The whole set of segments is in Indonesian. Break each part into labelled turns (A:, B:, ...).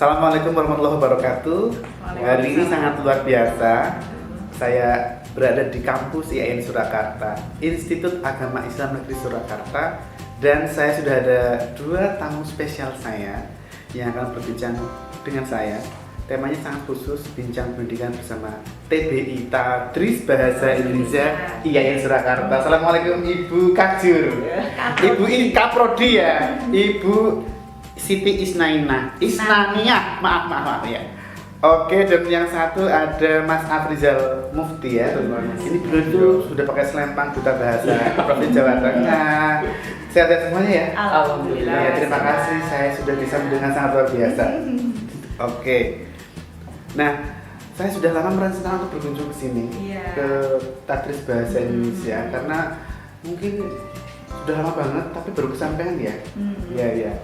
A: Assalamualaikum warahmatullahi wabarakatuh. Hari ini sangat luar biasa. Saya berada di kampus IAIN Surakarta, Institut Agama Islam Negeri Surakarta, dan saya sudah ada dua tamu spesial saya yang akan berbincang dengan saya. Temanya sangat khusus, bincang pendidikan bersama TBI, Tadris Bahasa Indonesia IAIN Surakarta. Assalamualaikum Ibu Kajur. Ibu ini Kaprodi ya, Ibu Siti Isnaniah, maaf ya. Oke, dan yang satu ada Mas Afrizal Mufti ya. Ini beliau itu sudah pakai selempang duta bahasa Provinsi Jawa Tengah. Sehat-sehat semuanya ya.
B: Alhamdulillah.
A: Ya, terima kasih, saya sudah disambut dengan sangat luar biasa. Oke. Nah, saya sudah lama merancang untuk berkunjung ke sini, ke Tadris Bahasa Indonesia, karena mungkin sudah lama banget, tapi baru kesampaian ya. Iya.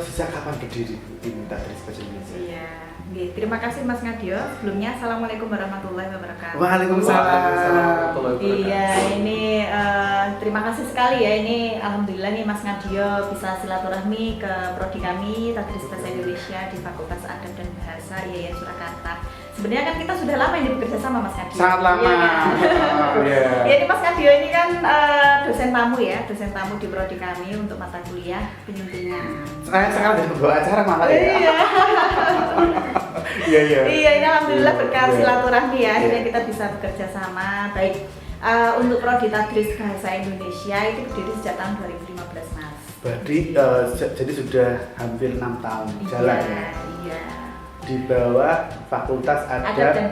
A: Sejak kapan berdiri ini Tadris Bahasa Indonesia?
B: Iya. Terima kasih Mas Ngadio. Sebelumnya Assalamualaikum warahmatullahi wabarakatuh.
A: Waalaikumsalam.
B: Iya, ini terima kasih sekali ya. Ini alhamdulillah nih Mas Ngadio bisa silaturahmi ke prodi kami Tadris Bahasa Indonesia di Fakultas Adab dan Bahasa IAIN Surakarta. Sebenarnya kan kita sudah lama ini bekerja sama Mas Ngadio.
A: Sangat lama.
B: Ya, ini Mas Ngadio ini kan dosen tamu di prodi kami untuk mata kuliah penyuntingan.
A: Saya sekarang jadi pembawa acara malah ya. Iya.
B: Iya, ini alhamdulillah berkat silaturahmi ya, akhirnya kita bisa bekerja sama. Baik, untuk prodi Tadris Bahasa Indonesia itu berdiri sejak tahun 2015 Mas.
A: Berarti jadi sudah hampir 6 tahun jalan ya.
B: Iya.
A: Di bawah Fakultas Adab
B: dan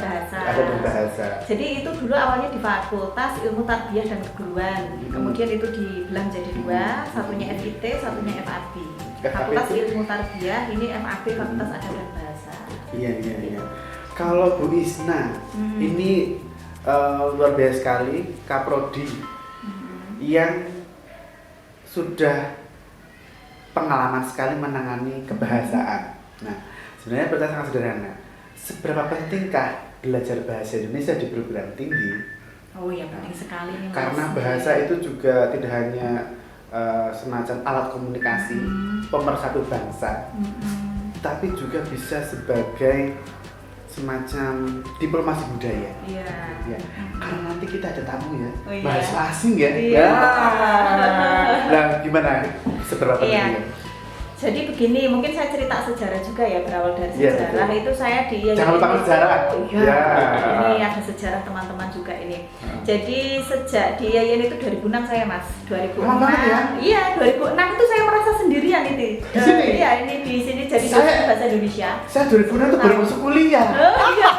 B: Bahasa. Jadi itu dulu awalnya di Fakultas Ilmu Tarbiyah dan Keguruan. Kemudian itu dibelah menjadi dua, satunya FIT, satunya FAB. Fakultas Ilmu Tarbiyah, ini FAB Fakultas Adab dan Bahasa.
A: Iya. Kalau Bu Isna, ini luar biasa sekali, Kaprodi yang sudah pengalaman sekali menangani kebahasaan. Nah, sebenarnya pertanyaan sangat sederhana. Seberapa pentingkah belajar bahasa Indonesia di perguruan tinggi?
B: Oh ya, penting sekali nih Mas.
A: Karena bahasa itu juga tidak hanya semacam alat komunikasi, pemersatu bangsa, tapi juga bisa sebagai semacam diplomasi budaya.
B: Iya.
A: Ya. Karena nanti kita ada tamu ya,
B: Oh, iya.
A: bahasa asing ya.
B: Iya.
A: Nah, gimana? Seberapa pentingnya?
B: Jadi begini, mungkin saya cerita sejarah juga ya, berawal dari sejarah. Itu saya di
A: Jangan lupa sejarah.
B: Iya. Ini ada sejarah teman-teman juga ini. Jadi sejak di IAIN itu 2006 saya Mas, 2006.
A: Ya?
B: Iya, 2006 itu saya merasa sendirian itu.
A: Di sini?
B: Iya, ini di sini jadi dosen bahasa Indonesia.
A: Saya 2006 tuh baru masuk kuliah.
B: Iya.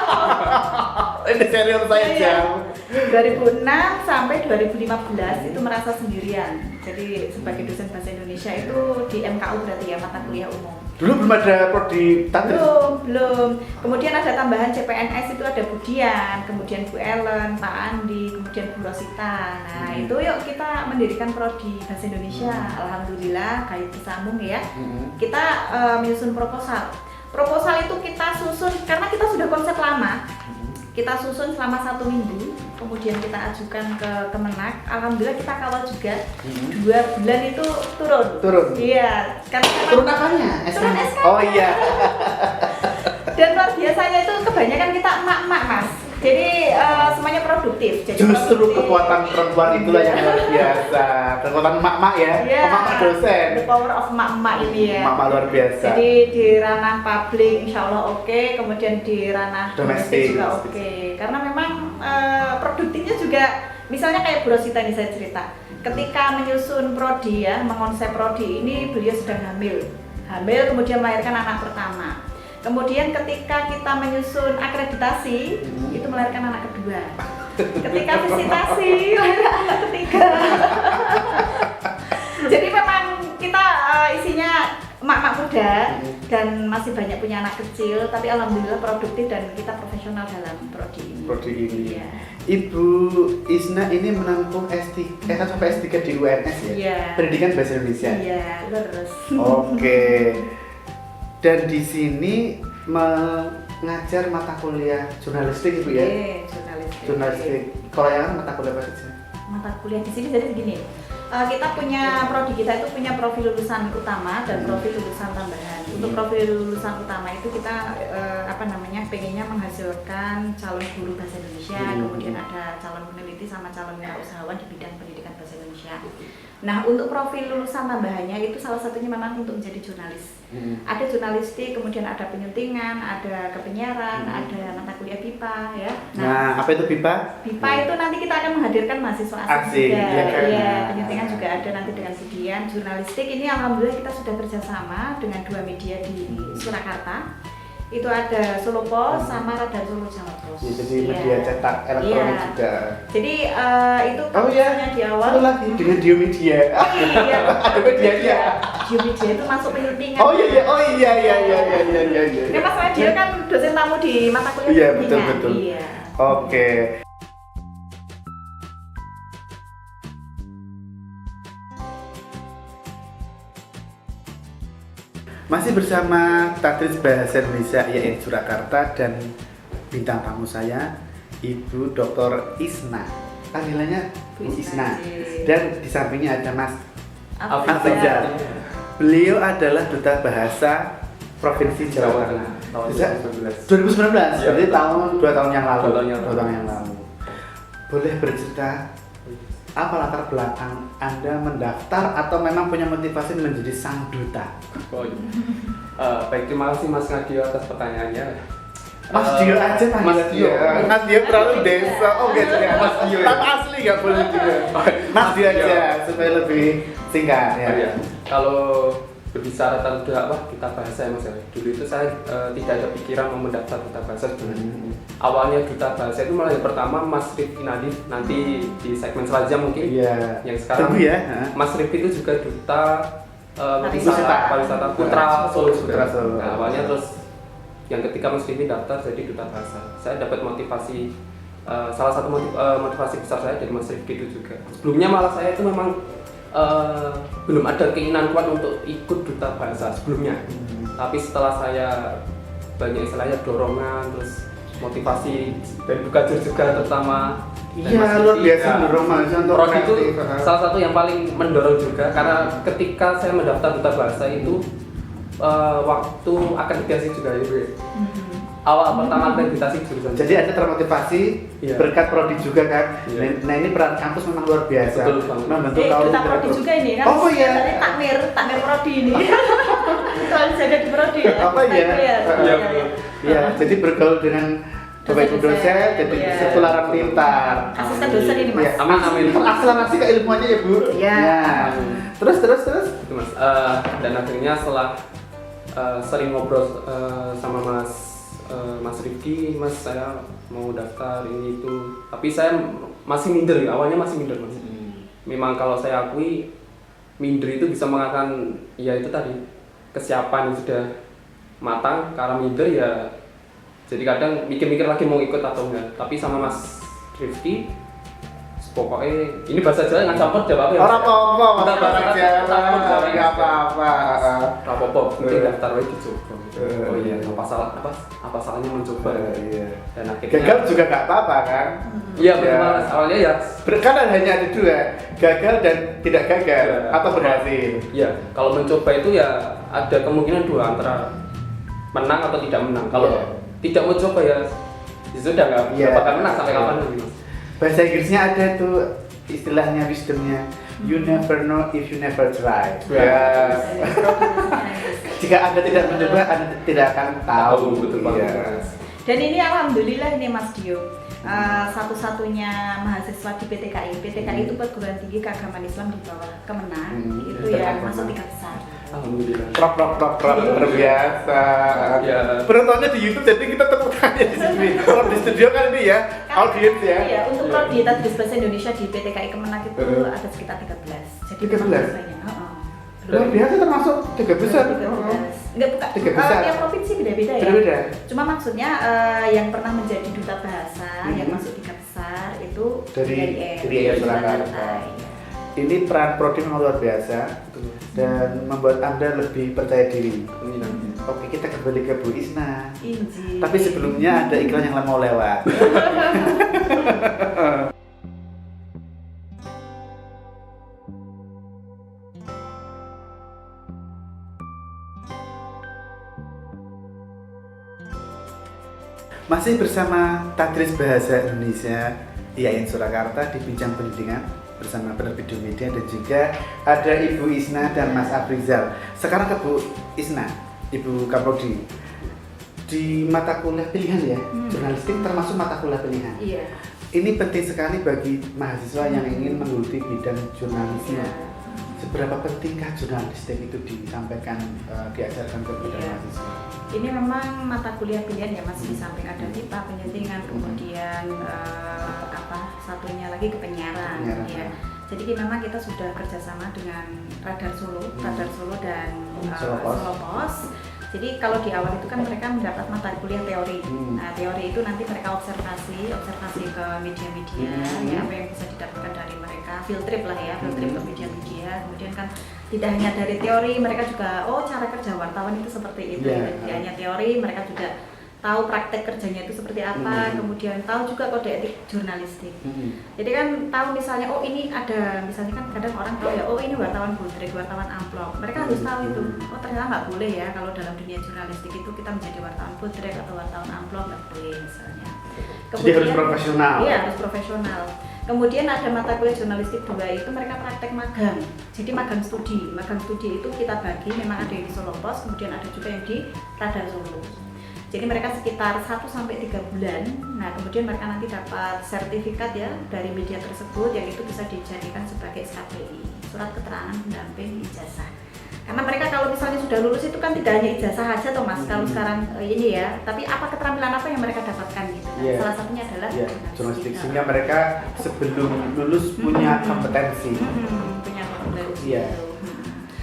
A: Ini senior saya jauh.
B: 2006 sampai 2015 itu merasa sendirian. Jadi sebagai dosen bahasa Indonesia itu di MKU berarti ya, mata kuliah umum.
A: Dulu belum ada prodi Tadris?
B: Belum. Kemudian ada tambahan CPNS itu ada Bu Dian, kemudian Bu Ellen, Pak Andi, kemudian Bu Rosita. Nah itu yuk kita mendirikan prodi bahasa Indonesia. Alhamdulillah kayu bersambung ya. Kita menyusun proposal. Proposal itu kita susun karena kita sudah konsep lama. Kita susun selama 1 minggu, kemudian kita ajukan ke Kemenak. Alhamdulillah kita kawal juga 2 bulan itu turun. Iya, karena
A: turun apanya?
B: Turun SK.
A: Oh iya.
B: Dan luar biasanya itu kebanyakan kita emak-emak Mas. Jadi semuanya produktif. Jadi
A: Justru
B: produktif.
A: kekuatan perempuan itulah yang luar biasa. Kekuatan emak-emak ya. Emak-emak dosen.
B: The power of emak-emak ini ya.
A: Emak-emak luar biasa.
B: Jadi di ranah publik insya Allah oke, kemudian di ranah domestik juga oke. Karena memang produktifnya juga, misalnya kayak Bu Rosita ini saya cerita. Ketika menyusun prodi ya, mengonsep prodi ini beliau sedang hamil kemudian melahirkan anak pertama. Kemudian ketika kita menyusun akreditasi, itu melahirkan anak kedua. Ketika visitasi, melahirkan anak ketiga. Jadi memang kita isinya emak-emak muda dan masih banyak punya anak kecil, tapi alhamdulillah produktif dan kita profesional dalam prodi ini.
A: Iya. Ibu Isna ini menempuh S1 sampai S3 di UNS ya?
B: Iya.
A: Pendidikan Bahasa Indonesia?
B: Iya, lurus.
A: Oke. Dan di sini mengajar mata kuliah jurnalistik Ibu ya? Jurnalistik. Kalau yang mata kuliah apa saja?
B: Mata kuliah di sini jadi begini. kita punya prodi kita itu punya profil lulusan utama dan profil lulusan tambahan. Untuk profil lulusan utama itu kita pengennya menghasilkan calon guru bahasa Indonesia, kemudian ada calon peneliti sama calon wirausahawan di bidang pendidikan bahasa Indonesia. Nah, untuk profil lulusan tambahannya itu salah satunya memang untuk menjadi jurnalis. Ada jurnalistik, kemudian ada penyuntingan, ada kepenyiaran, ada mata kuliah BIPA ya.
A: Nah, apa itu BIPA?
B: BIPA itu nanti kita akan menghadirkan mahasiswa asing juga. Iya, penyuntingan juga ada nanti dengan Budian. Jurnalistik ini alhamdulillah kita sudah bekerjasama dengan 2 media di Surakarta. Itu ada Solo Pos sama Radar Solo Jawa Pos.
A: Ya, jadi media cetak elektronik juga.
B: Jadi itu kampusnya di awal.
A: Satu lagi dengan Dio Media.
B: Oh iya.
A: Ada medianya.
B: Dio Media itu masuk penyuntingan.
A: Oh iya.
B: Ya Mas Dio kan dosen tamu di mata kuliah
A: iya,
B: penyuntingan.
A: Betul.
B: Iya.
A: Oke. Masih bersama Tadris Bahasa Indonesia IAIN Surakarta dan bintang tamu saya Ibu Dr. Isna. Panggilannya Bu Isna. Dan di sampingnya ada Mas Afrizal. Beliau adalah duta bahasa Provinsi Jawa Tengah.
C: Tahun
A: 2019.
C: Ya,
A: Jadi tahun 2 tahun yang lalu.
C: 2 tahun yang lalu.
A: Boleh bercerita apa latar belakang Anda mendaftar atau memang punya motivasi menjadi sang duta?
C: Oh, iya. Baik, terima kasih Mas Nadio atas pertanyaannya.
A: Mas Dio aja Mas Dio. Mas Dio terlalu desa. Oh gitu ya. Mas Dio. Nama asli nggak boleh juga. Mas Dio aja supaya lebih singkat ya.
C: Oh, iya. Kalau berbicara tentang duta bahasa ya Mas, dulu itu saya tidak ada pikiran mau mendaftar duta bahasa sebenarnya. Awalnya duta bahasa itu malah yang pertama Mas Rifki Nadif, nanti di segmen selanjutnya mungkin.
A: Iya.
C: Yang sekarang
A: tunggu ya.
C: Mas Rifki itu juga duta
B: pariwisata
C: Putra Solo juga.
A: Putra Solo.
C: Nah, awalnya terus yang ketika Mas Rifki daftar jadi duta bahasa, saya dapat motivasi, salah satu motivasi besar saya dari Mas Rifki itu juga. Sebelumnya malah saya itu memang belum ada keinginan kuat untuk ikut duta bahasa sebelumnya. Tapi setelah saya banyak istilahnya dorongan, terus motivasi dari Bukajur juga terutama.
A: Iya, luar biasa mendorong mahasiswa untuk
C: Prodi itu
A: kreatif.
C: salah satu yang paling mendorong juga karena ketika saya mendaftar duta bahasa itu waktu akreditasi juga ya Bu. Awal pertama akreditasi jurusan.
A: Jadi Anda termotivasi berkat prodi juga kan.
C: Iya.
A: Nah ini peran kampus memang luar biasa.
C: Betul banget.
A: Membentuk kaum
B: duta prodi juga ini kan.
A: Oh iya.
B: Dari takmir prodi ini. Kalau saya di prodi ya.
A: Apa ya? Iya, jadi bergaul dengan Bapak Ibu dosen, jadi setularan pintar.
B: Asisten dosen ini Mas.
C: Amin.
A: Akselerasi keilmuannya ya Bu.
B: Iya.
A: Terus.
C: Itu Mas. Dan akhirnya setelah sering ngobrol sama Mas Rifki, Mas saya mau daftar ini itu. Tapi saya masih minder ya. Awalnya masih minder Mas. Memang kalau saya akui minder itu bisa mengatakan ya itu tadi kesiapan yang sudah matang. Karena minder ya. Jadi kadang mikir-mikir lagi mau ikut atau enggak. Tapi sama Mas Rifki, pokoknya ini bahasa Jawa nggak campur jawab apa ya?
A: Orang apa?
C: Enggak bahasa Jawa,
A: nggak apa-apa.
C: apa-apa, mungkin daftar lagi dicoba. Oh iya, apa salahnya mencoba?
A: Iya.
C: Dan akhirnya
A: Gagal juga nggak apa-apa kan?
C: Iya betul Mas. Awalnya ya.
A: Karena hanya ada 2, gagal dan tidak gagal atau berhasil.
C: Iya, kalau mencoba itu ya ada kemungkinan 2 antara menang atau tidak menang. Kalau tidak mau coba ya sudah nggak bakal menang sampai kapan nanti Mas.
A: Bahasa Inggrisnya ada tuh istilahnya wisdomnya, you never know if you never try. Ya. Jika Anda tidak mencoba, Anda tidak akan tahu.
C: Betul banget Mas.
B: Dan ini alhamdulillah ini Mas Dio. Satu-satunya mahasiswa di PTKI. PTKI itu perguruan tinggi keagamaan Islam di bawah Kemenang. Itu yang masuk 3 besar.
C: Alhamdulillah.
A: Prok luar biasa.
C: Ya.
A: Penontonnya di YouTube jadi kita tepuk tangannya di sini. Kalau di studio kan ini ya, audiens ya.
B: Iya, untuk prodi Tadris Bahasa Indonesia di PTKI Kemenang itu ada sekitar 13. Jadi
A: 13?
B: banyak.
A: Luar biasa termasuk 3 besar.
B: 13. Enggak bukan.
A: 3 besar.
B: Tiap provinsi beda-beda ya.
A: Beda-beda.
B: Cuma maksudnya yang pernah menjadi duta bahasa yang masuk 3 besar itu
A: Dari
B: IAIN
A: Surakarta.
B: Iya.
A: Ini peran prodi memang luar biasa dan membuat Anda lebih percaya diri. Oke, kita kembali ke Bu Isna.
B: Inji.
A: Tapi sebelumnya ada iklan yang mau lewat. Masih bersama Tadris Bahasa Indonesia IAIN Surakarta di Bincang Pendidikan bersama penerbit Media, dan juga ada Ibu Isna dan Mas Afrizal. Sekarang ke Bu Isna, Ibu Kaprodi. Di mata kuliah pilihan ya, jurnalistik termasuk mata kuliah pilihan.
B: Iya.
A: Ini penting sekali bagi mahasiswa yang ingin menggeluti bidang jurnalisme. Seberapa pentingkah jurnalistik itu disampaikan, diajarkan kepada mahasiswa?
B: Ini memang mata kuliah pilihan ya Mas, di samping ada MIPA, penyiaran, kemudian satunya lagi kepenyiaran. Ya. Jadi memang kita sudah kerjasama dengan Radar Solo dan
A: Solo
B: Pos. Jadi kalau di awal itu kan mereka mendapat mata kuliah teori. Nah, teori itu nanti mereka observasi ke media-media, ya, apa yang bisa didapatkan dari mereka, field trip lah ya, field trip ke media-media. Kemudian kan tidak hanya dari teori, mereka juga cara kerja wartawan itu seperti itu. Tidak hanya teori, mereka juga tahu praktek kerjanya itu seperti apa, kemudian tahu juga kode etik jurnalistik. Jadi kan tahu misalnya, ini ada, misalnya kan kadang orang tahu ya, ini wartawan buntrik, wartawan amplop. Mereka harus tahu itu, ternyata nggak boleh ya kalau dalam dunia jurnalistik itu kita menjadi wartawan buntrik atau wartawan amplop, nggak boleh misalnya.
A: Jadi harus profesional.
B: Iya, harus profesional. Kemudian ada mata kuliah jurnalistik 2 itu mereka praktek magang. Jadi magang studi. Magang studi itu kita bagi, memang ada yang di Solo Pos, kemudian ada juga yang di Radar Solo. Jadi mereka sekitar 1-3 bulan. Nah, kemudian mereka nanti dapat sertifikat ya dari media tersebut, yang itu bisa dijadikan sebagai SKPI, surat keterangan pendamping ijazah. Karena mereka kalau misalnya sudah lulus itu kan tidak hanya ijazah aja toh Mas, kalau sekarang ini ya, tapi apa keterampilan apa yang mereka dapatkan gitu. Salah satunya adalah
A: jurnalistik, sehingga mereka sebelum lulus punya kompetensi.
B: Punya kompetensi.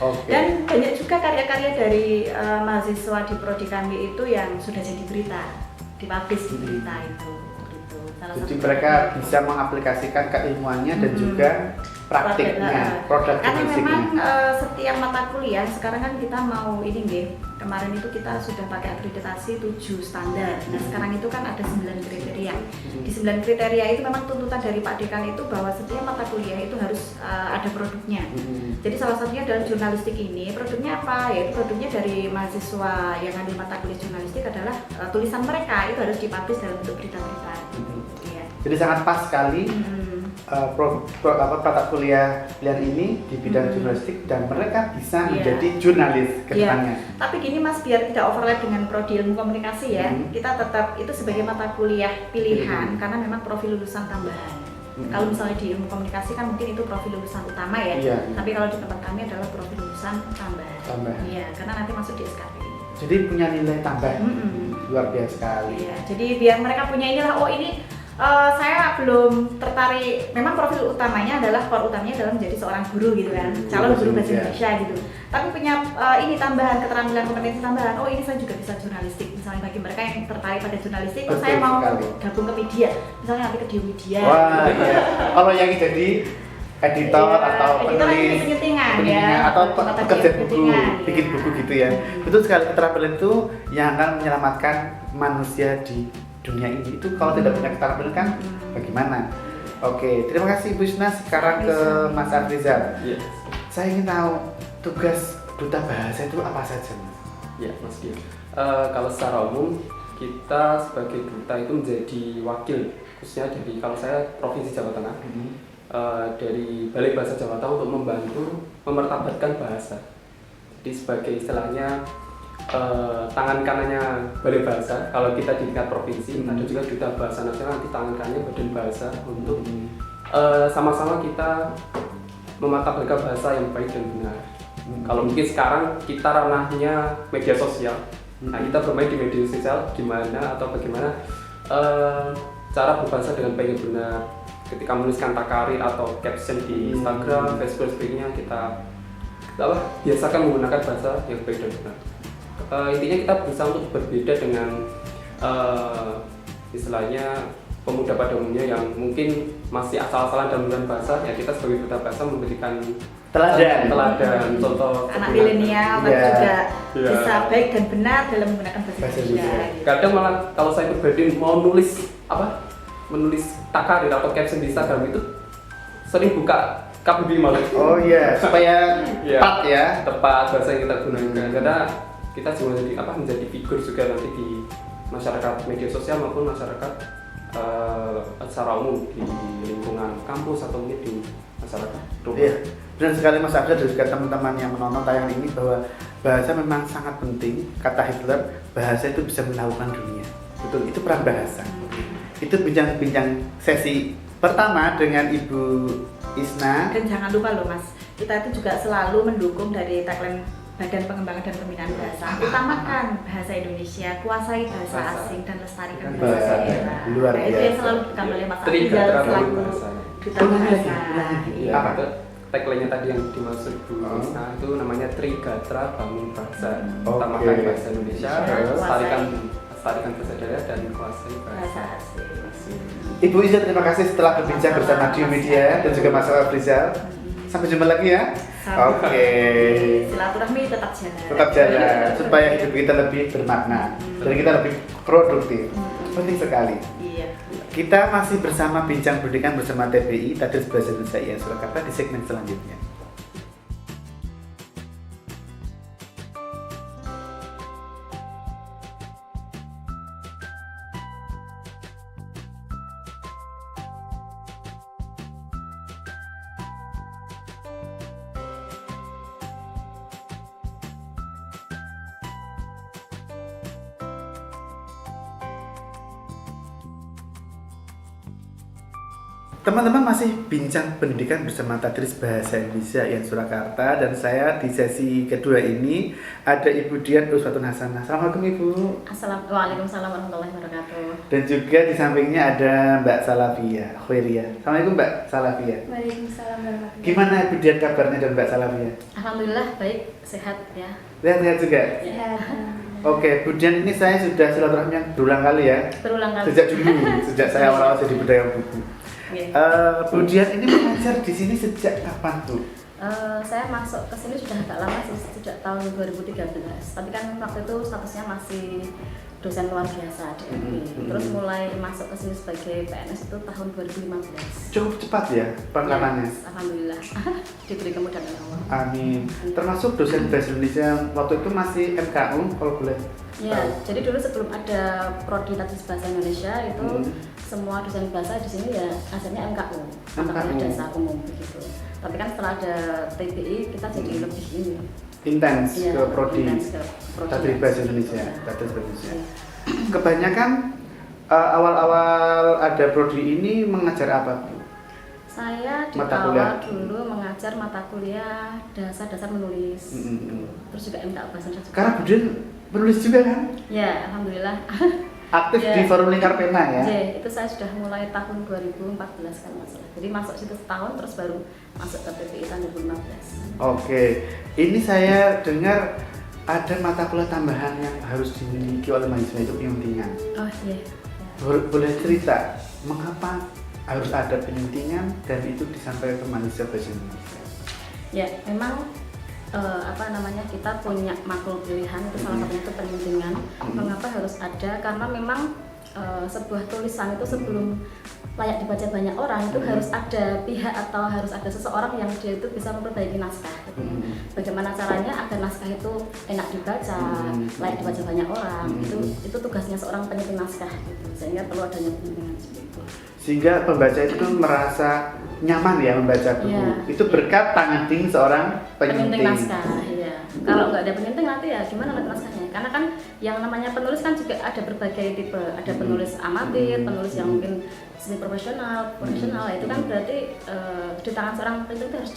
A: Okay.
B: Dan banyak juga karya-karya dari mahasiswa di prodi kami itu yang sudah jadi berita, dipublish di berita itu.
A: Jadi mereka bisa mengaplikasikan keilmuannya dan juga praktiknya, produk
B: karena
A: jurnalistiknya.
B: memang setiap mata kuliah sekarang kan kita mau ini nggih, kemarin itu kita sudah pakai akreditasi 7 standar. Nah sekarang itu kan ada 9 kriteria. Di 9 kriteria itu memang tuntutan dari Pak Dekan itu bahwa setiap mata kuliah itu harus ada produknya. Jadi salah satunya dalam jurnalistik ini, produknya apa? Yaitu produknya dari mahasiswa yang ambil mata kuliah jurnalistik adalah tulisan mereka itu harus dipublish dalam bentuk berita-berita.
A: Jadi sangat pas sekali mata kuliah pilihan ini di bidang jurnalistik, dan mereka bisa menjadi jurnalis ke depannya.
B: Tapi gini Mas, biar tidak overlap dengan prodi ilmu komunikasi ya, kita tetap itu sebagai mata kuliah pilihan karena memang profil lulusan tambahan. Kalau misalnya di ilmu komunikasi kan mungkin itu profil lulusan utama ya, tapi kalau di tempat kami adalah profil lulusan tambahan. Iya, karena nanti masuk di SKPI.
A: Jadi punya nilai tambah luar biasa sekali.
B: Iya, jadi biar mereka punya inilah, ini saya belum tertarik, memang profil utamanya adalah core utamanya adalah menjadi seorang guru gitu kan, calon guru bahasa Indonesia gitu. Tapi punya ini tambahan keterampilan kompetensi tambahan, ini saya juga bisa jurnalistik. Misalnya bagi mereka yang tertarik pada jurnalistik, saya mau gabung ke media, misalnya nanti ke Dio Media.
A: Wah, iya. Kalau yang jadi editor atau penulis atau pekerja buku, bikin buku gitu ya. Betul sekali, keterampilan itu yang akan menyelamatkan manusia di dunia ini. Itu kalau tidak punya keterampilan kan bagaimana? Oke, terima kasih Bu Isna. Sekarang ke Mas Afrizal. Saya ingin tahu tugas duta bahasa itu apa saja, Mas?
C: Ya, Mas Dio. Kalau secara umum kita sebagai duta itu menjadi wakil, khususnya dari, kalau saya Provinsi Jawa Tengah, dari Balai Bahasa Jawa Tengah untuk membantu memertabatkan bahasa. Jadi sebagai istilahnya tangan kanannya Balai Bahasa, kalau kita di tingkat provinsi, ada juga Duta Bahasa Nasional, nanti tangan kanannya Badan Bahasa, untuk sama-sama kita memartabatkan bahasa yang baik dan benar. Kalau mungkin sekarang kita ranahnya media sosial, nah kita bermain di media sosial gimana atau bagaimana cara berbahasa dengan baik dan benar. Ketika menuliskan takarir atau caption di Instagram, Facebook, sebagainya, kita biasakan menggunakan bahasa yang baik dan benar. Intinya kita berusaha untuk berbeda dengan istilahnya pemuda pada umumnya yang mungkin masih asal-asalan dalam menggunakan bahasa. Ya kita sebagai duta bahasa memberikan teladan contoh
B: anak milenial juga bisa baik dan benar dalam menggunakan bahasa Indonesia.
C: Kadang malah kalau saya pribadi mau menulis takarir atau caption di Instagram itu sering buka KBBI malah.
A: Oh iya, supaya tepat ya.
C: Tepat bahasa yang kita gunakan. Karena kita juga menjadi figur juga nanti di masyarakat media sosial maupun masyarakat secara umum di lingkungan kampus atau mungkin di masyarakat.
A: Iya, benar sekali Mas Abdul dan juga teman-teman yang menonton tayangan ini bahwa bahasa memang sangat penting. Kata Hitler, bahasa itu bisa menaklukkan dunia. Betul, itu peran bahasa. Itu bincang-bincang sesi pertama dengan Ibu Isna.
B: Dan jangan lupa loh Mas, kita itu juga selalu mendukung dari tagline Badan Pengembangan dan Pembinaan Bahasa. Utamakan bahasa Indonesia, kuasai bahasa asing dan lestarikan bahasa daerah.
A: Luar
B: Nah, itu yang
A: biasa.
B: selalu dikembangkan oleh Mas Abdul
C: Trigatra
B: selaku
C: bahasa.
B: duta bahasa.
C: Iya,
A: Apa?
C: itu tagline-nya tadi yang dimaksud Bu Isna itu namanya Trigatra Bangun Bangsa. Utamakan bahasa Indonesia, lestarikan bahasa daerah dan kuasai
B: Bahasa
C: bahasa
B: asing.
A: Ibu Isna, terima kasih setelah berbincang bersama Dio Media dan juga Mas Afrizal. Sampai jumpa lagi ya. Oke.
B: Silaturahmi tetap jalan.
A: Tetap jalan supaya hidup kita lebih bermakna dan kita lebih produktif. Penting sekali.
B: Iya.
A: Kita masih bersama Bincang Pendidikan bersama TPI Tadris Bahasa Indonesia IAIN Surakarta di segmen selanjutnya. Teman-teman masih bincang pendidikan bersama Tadris Bahasa Indonesia IAIN Surakarta dan saya di sesi kedua ini ada Ibu Dian Uswatun Hasanah. Assalamualaikum Ibu.
D: Assalamualaikum warahmatullahi wabarakatuh.
A: Dan juga di sampingnya ada Mbak Salafia Khairia. Assalamualaikum Mbak Salafia.
D: Waalaikumsalam warahmatullahi wabarakatuh.
A: Gimana Ibu Dian kabarnya dan Mbak Salafia?
D: Alhamdulillah baik, sehat ya.
A: Lihat-lihat juga.
D: Sehat.
A: Oke, Bu Dian ini saya sudah silaturahmi yang berulang kali ya.
D: Berulang kali.
A: Sejak dulu, sejak saya awal-awal jadi budaya buku.
D: Oke.
A: Bu Dian ini mengajar di sini sejak kapan Bu?
D: Saya masuk ke sini sudah agak lama sih, sejak tahun 2013. Tapi kan waktu itu statusnya masih dosen luar biasa DMP. Terus mulai masuk ke sini sebagai PNS itu tahun 2015.
A: Cukup cepat ya penanganannya.
D: Yes, alhamdulillah. Diberi kemudahan Allah.
A: Amin. Termasuk dosen bahasa Indonesia waktu itu masih MKU kalau boleh.
D: Ya, jadi dulu sebelum ada prodi Tadris Bahasa Indonesia itu semua dosen bahasa di sini ya asalnya MKU, mata kuliah dasar umum begitu. Tapi kan setelah ada TPI kita jadi lebih ini
A: Intens
D: ya,
A: ke prodi
D: intens ke prodi.
A: Tadris Bahasa Indonesia.
D: Ya.
A: Tadris Bahasa Indonesia.
D: Ya.
A: Kebanyakan awal-awal ada prodi ini mengajar apa Bu?
D: Saya di
A: Mata
D: awal
A: kuliah.
D: dulu mengajar mata kuliah dasar-dasar menulis, terus juga MTA bahasa Indonesia juga.
A: Karena Bu Dian menulis juga kan?
D: Ya, alhamdulillah.
A: Aktif
D: Ya.
A: di forum Lingkar Pena ya?
D: Itu saya sudah mulai tahun 2014 kan masalah. Jadi masuk situ setahun terus baru masuk ke PPI tahun 2015.
A: Oke, ini saya dengar ada mata kuliah tambahan yang harus dimiliki oleh mahasiswa itu penyuntingan.
D: Oh iya.
A: Boleh cerita mengapa harus ada penyuntingan dan itu disampaikan ke mahasiswa bahasa Indonesia?
D: Ya, memang kita punya makul pilihan itu salah satunya itu penyuntingan. Mengapa harus ada? Karena memang sebuah tulisan itu sebelum layak dibaca banyak orang itu harus ada pihak atau harus ada seseorang yang dia itu bisa memperbaiki naskah. Gitu. Bagaimana caranya agar naskah itu enak dibaca, layak dibaca banyak orang. Itu tugasnya seorang penyunting naskah. Gitu. Sehingga perlu adanya penyuntingan seperti itu.
A: Sehingga pembaca itu merasa nyaman ya membaca buku.
D: Ya,
A: itu berkat tangan seorang
D: penyunting
A: penyunting.
D: naskah. Iya. Kalau nggak ada penyunting nanti ya gimana nanti naskahnya? Karena kan yang namanya penulis kan juga ada berbagai tipe. Ada penulis amatir, penulis yang mungkin semi profesional. Itu kan berarti di tangan seorang penyunting itu harus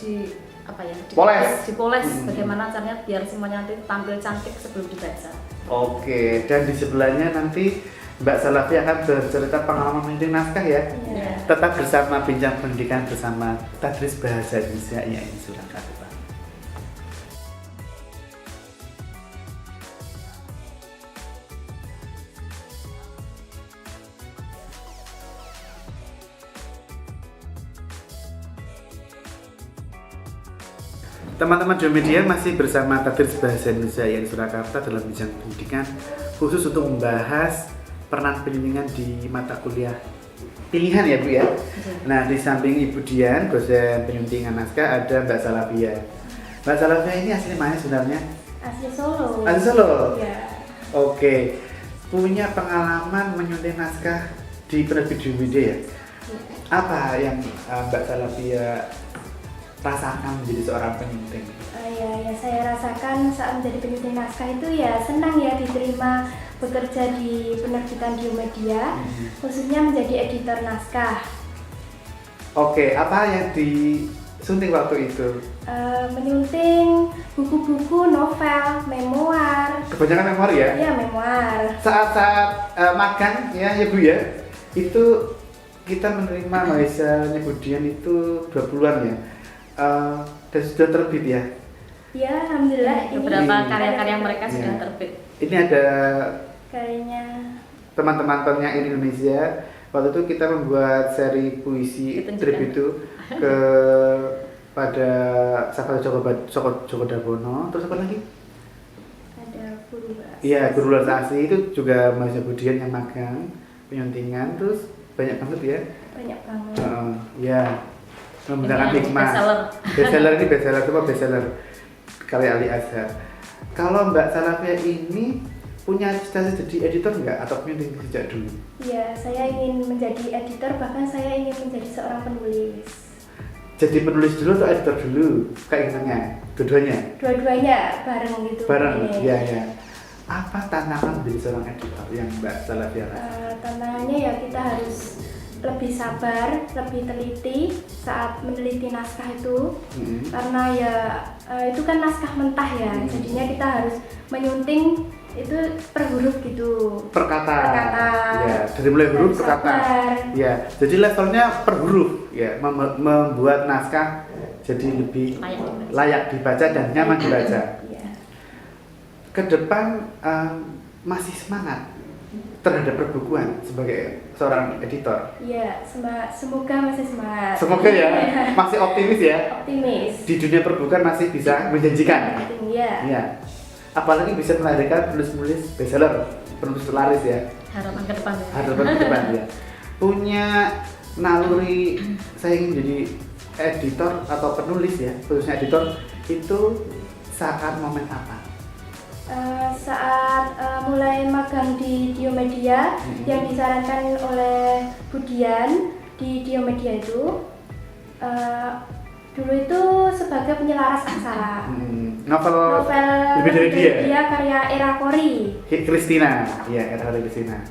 D: dipoles. Bagaimana caranya biar semuanya nanti tampil cantik sebelum dibaca.
A: Oke, dan di sebelahnya nanti Mbak Salafi akan bercerita pengalaman menyunting naskah ya.
D: Iya.
A: Tetap bersama Bincang Pendidikan bersama Tadris Bahasa Indonesia IAIN Surakarta. Teman-teman Dio Media masih bersama Tadris Bahasa Indonesia IAIN Surakarta dalam Bincang Pendidikan khusus untuk membahas peran penyuntingan di mata kuliah pilihan ya Bu ya. Nah di samping Ibu Dian dosen penyuntingan naskah ada Mbak Salafia. Mbak Salafia ini asli mana sebenarnya?
E: Asli Solo.
A: Asli Solo?
E: Iya.
A: Oke. Punya pengalaman menyunting naskah di penerbit Diomedia ya?
E: Iya.
A: Apa yang Mbak Salafia rasakan menjadi seorang penyunting?
E: Ya saya rasakan saat menjadi penyunting naskah itu ya senang ya diterima bekerja di penerbitan Diomedia, khususnya menjadi editor naskah.
A: Oke, apa yang disunting waktu itu?
E: Menyunting buku-buku, novel, memoir.
A: Kebanyakan memoir ya?
E: Iya, memoir.
A: Saat-saat magang ya Bu ya, itu kita menerima mahasiswa Budian itu 20-an ya, dan sudah terbit ya?
E: Ya, alhamdulillah ini
D: Beberapa karya-karya mereka sudah
A: Ya.
D: terbit.
A: Ini ada
E: karyanya.
A: teman-teman penyanyi Indonesia. Waktu itu kita membuat seri puisi
D: Ditunjukkan.
A: tribute itu ke pada sahabat Joko Dabono, terus apa lagi?
E: Ada Guru Bahasa.
A: Iya, Guru Bahasa Asli itu juga mahasiswa Budian yang magang, penyuntingan, terus banyak banget ya.
E: Banyak banget.
A: Ya, menggunakan
D: Ini
A: hikmah.
D: bestseller.
A: Bestseller ini bestseller itu apa bestseller karya Ali Azhar. Kalau Mbak Salafia ini punya cita-cita jadi editor nggak atau penyunting sejak dulu?
E: Iya, saya ingin menjadi editor, bahkan saya ingin menjadi seorang penulis.
A: Jadi penulis dulu atau editor dulu keinginannya? Dua-duanya?
E: Dua-duanya bareng gitu.
A: Bareng,
E: Ini.
A: ya ya. Apa tantangan menjadi seorang editor yang Mbak Salafia rasakan?
E: Tantangannya ya kita harus lebih sabar, lebih teliti saat meneliti naskah itu. Karena ya itu kan naskah mentah ya, jadinya kita harus menyunting itu per huruf gitu.
A: Per kata. Ya, dari mulai
E: Harus
A: huruf per kata.
E: sabar.
A: Ya, jadi levelnya per huruf ya, membuat naskah jadi lebih layak dibaca dan nyaman dibaca.
E: Iya.
A: Ke depan masih semangat terhadap perbukuan sebagai seorang editor.
E: Iya, semoga masih semangat.
A: Semoga ya, masih optimis ya.
E: Optimis.
A: Di dunia perbukuan masih bisa menjanjikan.
E: Iya.
A: Iya. Apalagi bisa melahirkan penulis-penulis bestseller, penulis laris ya.
D: Harapan ke depan ya.
A: Harapan ke depan ya. Punya naluri saya ingin jadi editor atau penulis ya, khususnya editor itu saat momen apa?
E: Saat mulai magang di Diomedia yang disarankan oleh Budian di Diomedia itu dulu itu sebagai penyelaras aksara.
A: Novel
E: Novel
A: lebih dari dia.
E: karya Era Kori.
A: Christina, ya Era Christina.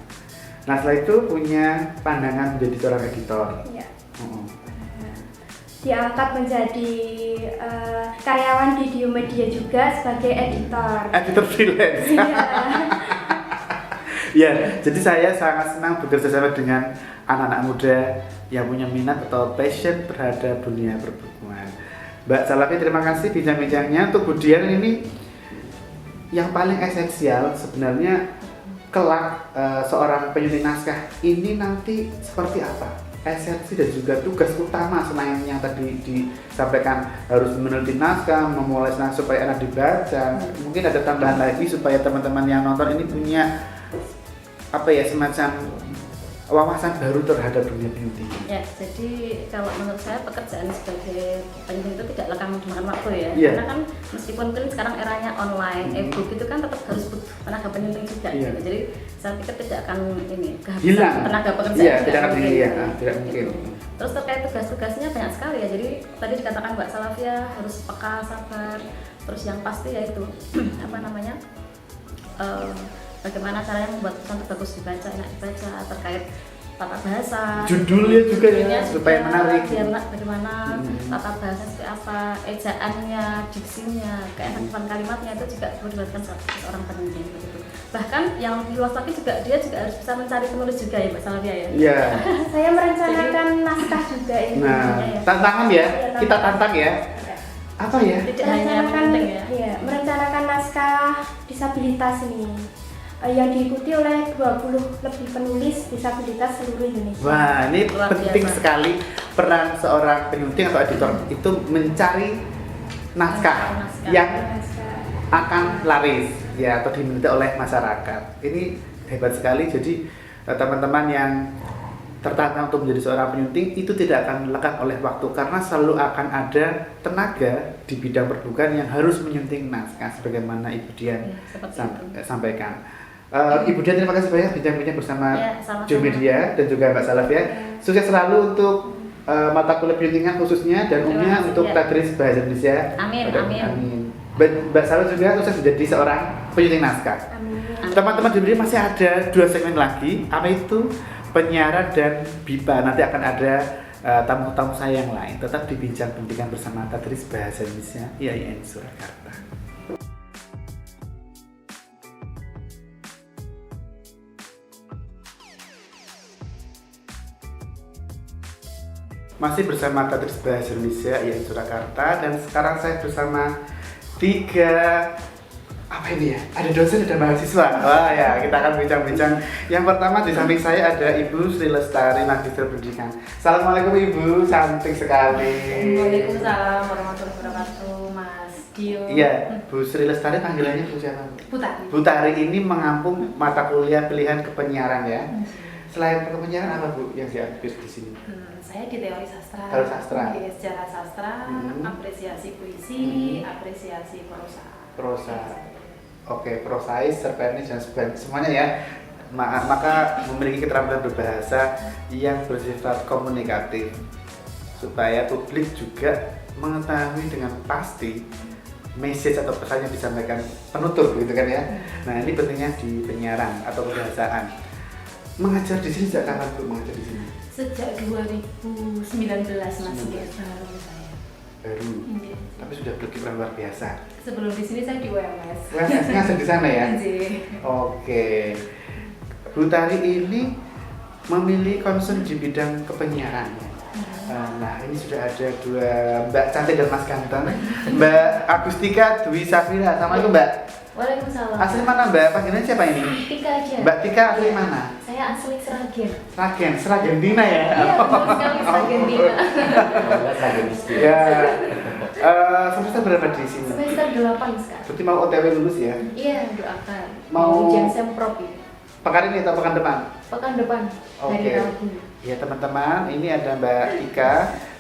A: Nah setelah itu punya pandangan menjadi seorang editor.
E: Ya. Diangkat menjadi karyawan di Diomedia juga sebagai editor.
A: Editor freelance.
E: Iya.
A: Ya, jadi saya sangat senang bekerja sama dengan anak-anak muda yang punya minat atau passion terhadap dunia perbukuan. Mbak Salafia, terima kasih bincang-bincangnya. Untuk Budian ini yang paling esensial sebenarnya kelak seorang penyunting naskah ini nanti seperti apa? Esensi dan juga tugas utama selain yang tadi disampaikan harus meneliti naskah, memulai naskah supaya enak dibaca. Mungkin ada tambahan lagi supaya teman-teman yang nonton ini punya apa ya, semacam wawasan baru terhadap dunia penyunting.
D: Ya, jadi kalau menurut saya pekerjaan sebagai penyunting itu tidak lekang memakan waktu ya.
A: Iya.
D: Karena kan meskipun mungkin sekarang eranya online, e-book itu kan tetap harus butuh tenaga penyunting juga.
A: Iya.
D: Gitu. Jadi saya pikir tidak akan ini kehabisan
A: Hilang.
D: tenaga pekerjaan.
A: Iya,
D: juga
A: tidak akan
D: mungkin.
A: hilang, tidak mungkin.
D: Gitu. Terus terkait tugas-tugasnya banyak sekali ya. Jadi tadi dikatakan Mbak Salafia harus peka, sabar. Terus yang pasti yaitu apa namanya? Bagaimana caranya membuat tulisan bagus dibaca, enak dibaca, terkait tata bahasa,
A: Judulnya juga ya,
D: judulnya
A: supaya
D: juga,
A: menarik.
D: biar bagaimana tata bahasa seperti apa, ejaannya, diksinya, keenakan kalimatnya itu juga perlu dilakukan seorang penyunting begitu. Bahkan yang lebih luas lagi juga dia juga harus bisa mencari penulis juga ya Mbak Salafia ya.
A: Iya.
E: Saya merencanakan naskah juga ini.
A: Nah,
D: ya.
A: tantangan ya, kita tantang ya. Apa ya?
D: Tidak hanya penting ya.
E: Iya, merencanakan naskah disabilitas ini yang diikuti oleh 20 lebih penulis disabilitas seluruh Indonesia.
A: Wah, ini
D: Luar
A: penting
D: biasa.
A: sekali peran seorang penyunting atau editor itu mencari naskah
D: Naskah.
A: yang
E: Naskah.
A: akan laris ya atau diminta oleh masyarakat. Ini hebat sekali. Jadi teman-teman yang tertata untuk menjadi seorang penyunting itu tidak akan lekang oleh waktu karena selalu akan ada tenaga di bidang perbukitan yang harus menyunting naskah sebagaimana Ibu Dian sampaikan. Ibu Dian, terima kasih banyak bincang-bincang bersama Jum Media dan juga Mbak Salaf ya. Sukses selalu untuk mata kuliah penyuntingan khususnya dan umumnya untuk tadris bahasa Indonesia. Amin. Mbak Salaf juga sukses menjadi seorang penyunting naskah. Teman-teman Jum Media masih ada 2 segmen lagi, apa itu penyiaran dan BIPA. Nanti akan ada tamu-tamu saya yang lain. Tetap di Bincang Pendidikan bersama Tadris Bahasa Indonesia IAIN Surakarta. Masih bersama Tadris Bahasa Indonesia IAIN Surakarta dan sekarang saya bersama 3 apa ini ya? Ada dosen, ada mahasiswa. Wah ya, kita akan bincang-bincang. Yang pertama di samping saya ada Ibu Sri Lestari, Magister Pendidikan. Assalamualaikum Ibu, cantik sekali.
F: Waalaikumsalam warahmatullahi wabarakatuh, Mas Dio.
A: Iya, Bu Sri Lestari panggilannya Bu siapa?
F: Bu
A: Tari ini mengampung mata kuliah pilihan kepenyiaran ya. Selain kepenyiaran apa Bu yang diambil di sini?
F: Saya di teori sastra.
A: Teori sastra.
F: Di sejarah sastra, apresiasi puisi, apresiasi prosa.
A: Oke, prosais, cerpenis dan sebagainya semuanya ya. Maka memiliki keterampilan berbahasa yang bersifat komunikatif supaya publik juga mengetahui dengan pasti message atau pesan yang disampaikan penutur gitu kan ya. Nah, ini pentingnya di penyiaran atau kebahasaan. Mengajar di sini sejak kapan Bu mengajar di sini?
F: Sejak 2019 masih baru saya.
A: Baru. Tapi sudah berkiprah luar biasa.
F: Sebelum di sini saya di UMS.
A: UMS ngajar di sana ya?
F: Iya.
A: Oke. Bu Tari ini memilih concern di bidang kepenyiaran. Nah, ini sudah ada 2 Mbak cantik dan Mas ganteng. Mbak Agustika Dwi Safira. Assalamualaikum Mbak.
F: Waalaikumsalam.
A: Asli mana Mbak? Panggilannya siapa ini?
F: Tika aja.
A: Mbak Tika asli mana?
F: Saya asli Seragen.
A: Seragen ya?
F: Iya, betul sekali Seragen Dina.
A: Ya. Semester berapa di sini?
F: Semester 8 sekarang.
A: Berarti mau OTW lulus ya?
F: Iya, doakan.
A: Mau
F: ujian semprot ya.
A: pekan ini atau pekan depan?
F: Pekan depan
A: Oke.
F: dari Rabu.
A: Ya teman-teman, ini ada Mbak Tika.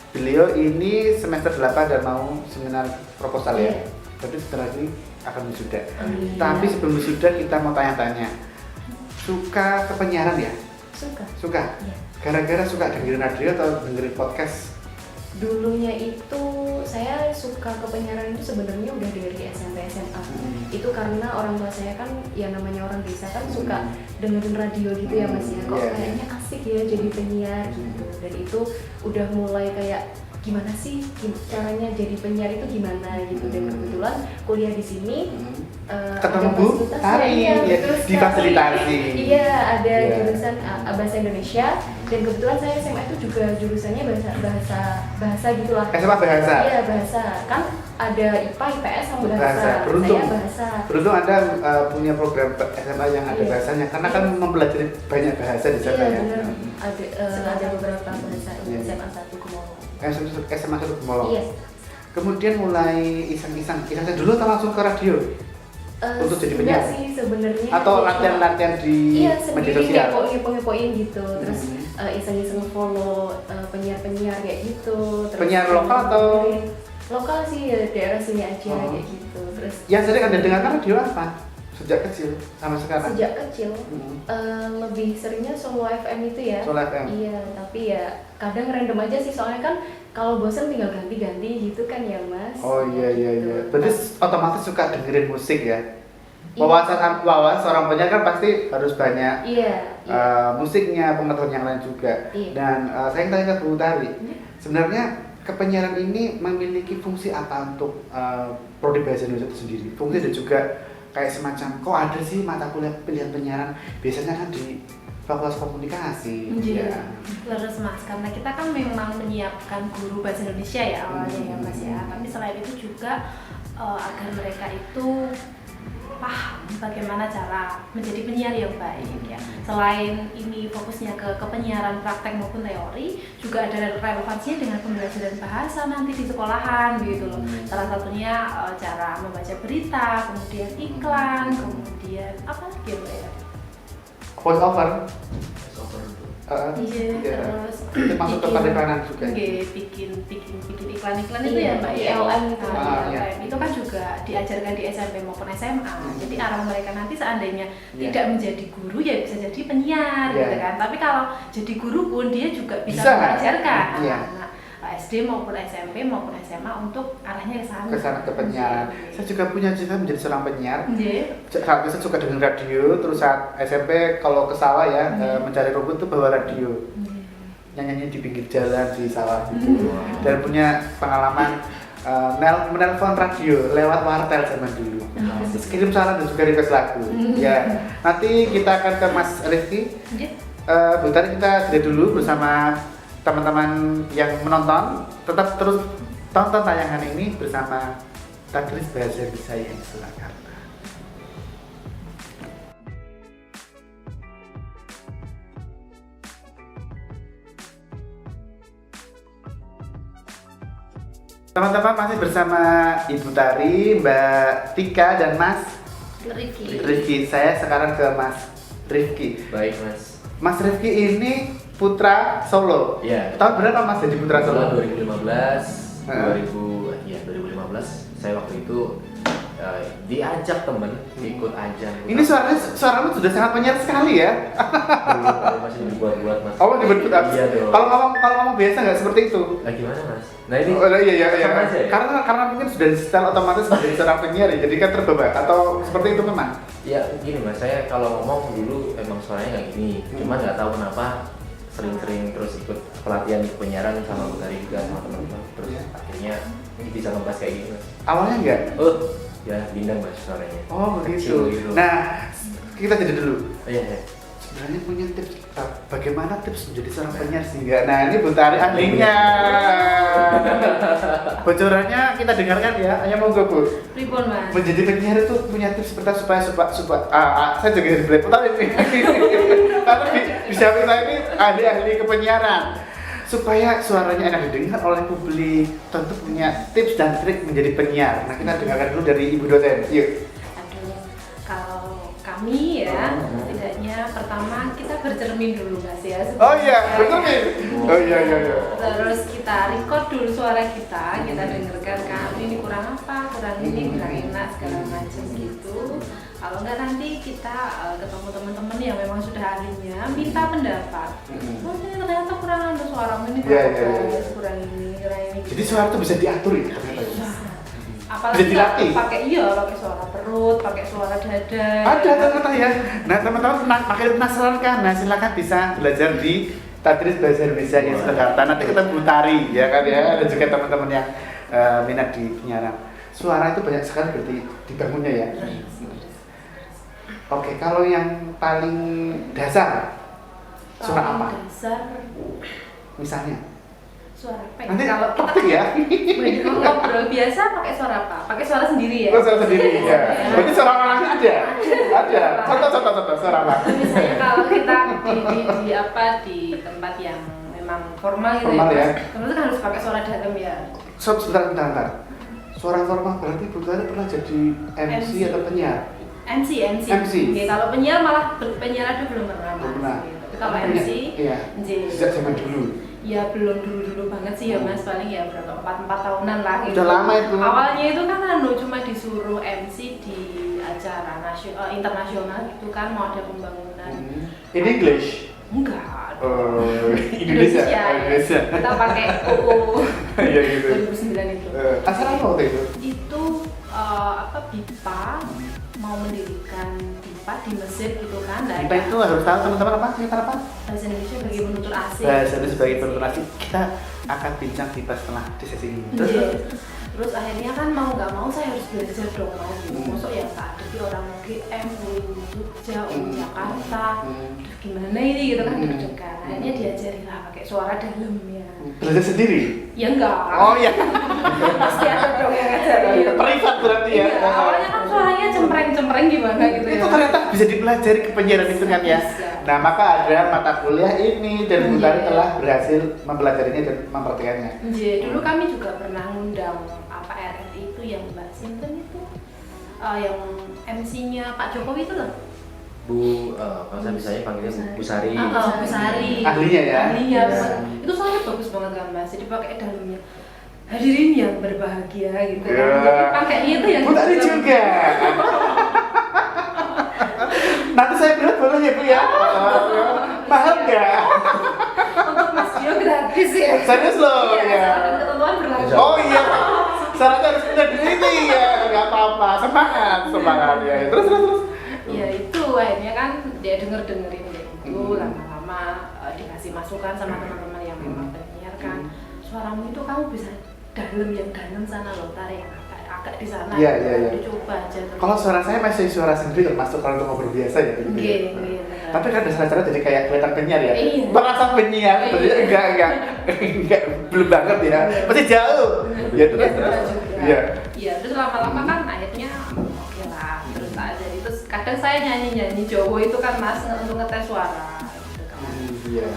A: Beliau ini semester 8 dan mau seminar proposal ya.
F: Iya.
A: Tapi sebentar lagi akan wisuda.
F: Iya.
A: Tapi sebelum wisuda kita mau tanya-tanya. Suka kepenyiaran ya? Suka?
F: Iya.
A: Gara-gara suka dengerin radio atau dengerin podcast?
F: Dulunya itu saya suka kepenyiaran itu sebenarnya udah dari SMP SMA. Itu karena orang tua saya kan yang namanya orang desa kan suka dengerin radio gitu ya Mas ya. Kok kayaknya asik ya jadi penyiar gitu. Dan itu udah mulai kayak gimana sih caranya jadi penyiar itu gimana gitu. Dan kebetulan kuliah di sini
A: ketemu Bu Tari ya, difasilitasi.
F: Iya, ada jurusan bahasa Indonesia dan kebetulan saya SMA itu juga jurusannya bahasa gitulah.
A: SMA bahasa?
F: Iya, bahasa. Kan ada IPA, IPS sama bahasa.
A: Beruntung.
F: Saya bahasa.
A: Beruntung Anda punya program SMA yang ada bahasanya karena kan mempelajari banyak bahasa di sana ya.
F: Benar. Ada beberapa bahasa SMA 1 Kumolo.
A: SMA 1 Kumolo.
F: Iya.
A: Kemudian mulai iseng-iseng dulu atau langsung ke radio? Untuk jadi penyiar
F: sih sebenarnya
A: atau latihan-latihan di media sosial
F: ngepoin gitu terus iseng-iseng follow penyiar-penyiar kayak gitu terus
A: penyiar lokal atau
F: lokal sih ya daerah sini aja kayak gitu terus
A: yang sering Anda dengarkan radio apa sejak kecil sama sekarang?
F: Sejak kecil lebih seringnya Solo FM itu ya.
A: Solo FM.
F: Iya, tapi ya kadang random aja sih soalnya kan kalau bosan tinggal ganti-ganti gitu kan ya Mas.
A: Oh iya. Berarti otomatis suka dengerin musik ya? Wawasan seorang penyiar kan pasti harus banyak musiknya, pengetahuan yang lain juga. Dan saya ingin tanya ke Bu Tari, sebenarnya kepenyiaran ini memiliki fungsi apa untuk prodi bahasa Indonesia itu sendiri? Fungsi dan juga kayak semacam, kok ada sih mata kuliah pilihan penyiaran? Biasanya kan di Fakultas Komunikasi.
F: Iya. Terus Mas, karena kita kan memang menyiapkan guru bahasa Indonesia ya awalnya ya Mas ya. Tapi selain itu juga agar mereka itu paham bagaimana cara menjadi penyiar yang baik ya. Selain ini fokusnya ke penyiaran praktek maupun teori, juga ada relevansinya dengan pembelajaran bahasa nanti di sekolahan gitu loh. Salah satunya cara membaca berita, kemudian iklan, kemudian apa lagi ya?
A: Voice over.
F: Iya, terus
A: itu masuk ke periklanan juga.
F: Nggih, bikin iklan-iklan itu ya Mbak ya.
E: ILM itu.
F: ILM itu kan juga diajarkan di SMP maupun SMA. Jadi arah mereka nanti seandainya tidak menjadi guru ya bisa jadi penyiar gitu kan. Tapi kalau jadi guru pun dia juga bisa mengajarkan anak SD maupun SMP maupun SMA untuk arahnya ke sana.
A: Ke sana ke penyiaran. Saya juga punya cita menjadi seorang penyiar. Saat itu saya suka dengan radio, terus saat SMP kalau ke sawah ya mencari rumput tuh bawa radio. Nyanyi di pinggir jalan di sawah gitu. Dan punya pengalaman menelpon radio lewat wartel zaman dulu. Terus kirim saran dan juga request lagu. Ya, nanti kita akan ke Mas Rifki. Bu Tari kita jeda dulu bersama teman-teman yang menonton. Tetap terus tonton tayangan ini bersama Tadris Bahasa Indonesia IAIN Surakarta. Teman-teman masih bersama Ibu Tari, Mbak Tika dan Mas Rifki. Saya sekarang ke Mas Rifki.
G: Baik Mas.
A: Mas Rifki ini putra Solo.
G: Iya.
A: Tahun berapa Mas jadi putra Solo?
G: 2015. 2015. Saya waktu itu diajak temen ikut ajang.
A: Ini suaramu sudah sangat penyiar sekali ya.
G: Dulu masih dibuat-buat Mas.
A: Oh, dibuat-buat.
G: Iya dong.
A: Kalau ngomong biasa nggak seperti itu?
G: Gimana Mas? Nah ini.
A: Oh iya.
G: Sama aja ya?
A: Karena mungkin sudah setel otomatis menjadi seorang penyiar ya, jadi kan terbawa atau seperti itu memang?
G: Ya gini Mas, saya kalau ngomong dulu emang suaranya nggak gini. Cuma nggak tahu kenapa sering-sering terus ikut pelatihan di penyiaran sama Bu Tari juga sama teman-teman. Terus akhirnya bisa ngebahas kayak gini Mas.
A: Awalnya enggak?
G: Ya bindang Mas suaranya.
A: Oh begitu.
G: Kecil gitu.
A: Nah, kita jadi dulu.
G: Iya.
A: Sebenarnya punya tips bagaimana tips menjadi seorang penyiar sehingga. Nah, ini Bu Tari ahlinya. Bocorannya kita dengarkan ya. Ayo monggo Bu.
F: Pripun Mas?
A: Menjadi penyiar itu punya tips seperti supaya saya juga jadi belepotan ini. Karena di samping saya ini ahli-ahli kepenyiaran. Supaya suaranya enak didengar oleh publik, tentu punya tips dan trik menjadi penyiar. Nah, kita dengarkan dulu dari Ibu dosen. Yuk.
F: Aduh, kalau kami ya, setidaknya pertama kita bercermin dulu Mas ya.
A: Oh iya, bercermin. Oh iya.
F: Terus kita record dulu suara kita dengarkan kan ini kurang apa, kurang ini, kurang enak segala macam gitu. Kalau enggak nanti kita ketemu teman-teman yang memang sudah ahlinya, minta pendapat. Oh ini ternyata kurang ada suaramu ini kurang ini.
A: Jadi suara itu bisa diatur ya ternyata.
F: Apalagi pakai suara perut, pakai suara dada.
A: Ada ternyata ya. Nah teman-teman makin penasaran kan? Nah silakan bisa belajar di Tadris Bahasa Indonesia IAIN Surakarta. Nanti kita Bu Tari ya kan ya. Ada juga teman-teman yang minat di penyiaran. Suara itu banyak sekali berarti dibangunnya ya. Oke, kalau yang paling dasar suara apa?
F: Dasar
A: Misalnya?
F: Suara apa?
A: Nanti
F: Kalau kita
A: praktik ya.
F: ngobrol biasa pakai suara apa? Pakai suara sendiri ya?
A: Suara sendiri ya. Berarti suara orangnya ada? Ada. Contoh suara apa?
F: Misalnya kalau kita di tempat yang memang formal gitu
A: formal ya.
F: Terus kan harus pakai suara dalam ya.
A: Sebentar. Suara formal berarti Bu Tari pernah jadi MC atau penyiar?
F: MC. Oke, kalau penyiar penyiar aja belum pernah.
A: Belum pernah.
F: Tapi kalau MC,
A: iya. Sejak zaman dulu.
F: Ya belum dulu banget sih ya Mas, paling ya berapa 4 tahunan lah gitu.
A: Udah lama itu.
F: Awalnya itu kan cuma disuruh MC di acara internasional gitu kan, mau ada pembangunan.
A: In English?
F: Enggak.
A: Indonesia.
F: Kita pakai OO.
A: Iya gitu.
F: 2009 itu.
A: Acara apa waktu itu?
F: Itu BIPA mau mendirikan BIPA di Mesir gitu kan.
A: BIPA itu harus tahu teman-teman apa? Sekitar apa?
F: Bahasa Indonesia sebagai penutur asing.
A: Bahasa Indonesia sebagai penutur asing. Kita akan bincang BIPA setelah di sesi ini.
F: Terus akhirnya kan mau nggak mau saya harus belajar dong gitu. Masuk yang tak ada orang UGM, Jogja, Jakarta, gimana ini gitu kan deg-degan. Akhirnya diajari lah pakai suara dalam ya.
A: Belajar sendiri?
F: Ya enggak.
A: Oh iya.
F: Pasti ada dong yang ngajarin.
A: Privat berarti ya.
F: Iya, awalnya kan suaranya cempreng gimana gitu ya.
A: Itu ternyata bisa dipelajari ke penyiaran itu kan ya. Nah maka ada mata kuliah ini dan Bu Tari telah berhasil mempelajarinya dan mempraktikannya.
F: Iya, dulu kami juga pernah ngundang RRI itu yang Mbak Sinten itu yang MC-nya Pak Jokowi itu loh.
G: kalau saya biasanya panggilnya Bu Sari.
F: Bu Sari.
A: Ahlinya ya?
F: Ahlinya.
A: Ya.
F: Itu soalnya bagus banget kan Mas. Jadi pakai dalamnya hadirin yang berbahagia gitu
A: Ya.
F: kan. Jadi pakainya itu yang
A: Bu Tari juga. Nanti saya bilang boleh ya Bu ya? Mahal nggak?
F: untuk Mas Dio gratis ya.
A: Serius loh
F: Iya,
A: ya.
F: asalkan ketentuan berlaku.
A: Oh iya, syaratnya harus punya di sini ya, nggak apa-apa, semangat ya. Terus.
F: Ya itu akhirnya kan dia dengerin kayak gitu, lama-lama dikasih masukan sama teman-teman yang memang penyiar kan, suaramu itu kamu bisa yang dalam sana loh, tarik yang agak di sana.
A: Iya, iya.
F: Dicoba aja.
A: Kalau suara saya masih suara sendiri termasuk kalau untuk ngobrol biasa ya. Gitu ya.
F: Iya.
A: Tapi kan ada cara-cara jadi kayak kelihatan penyiar ya.
F: Iya.
A: Merasa penyiar,
F: Iya.
A: enggak belum banget ya. Masih jauh. Ya terus. Iya.
F: Iya, terus lama-lama kan akhirnya oke lah, terus tak jadi. Terus kadang saya nyanyi Jawa itu kan Mas untuk ngetes suara gitu kan.
A: Iya.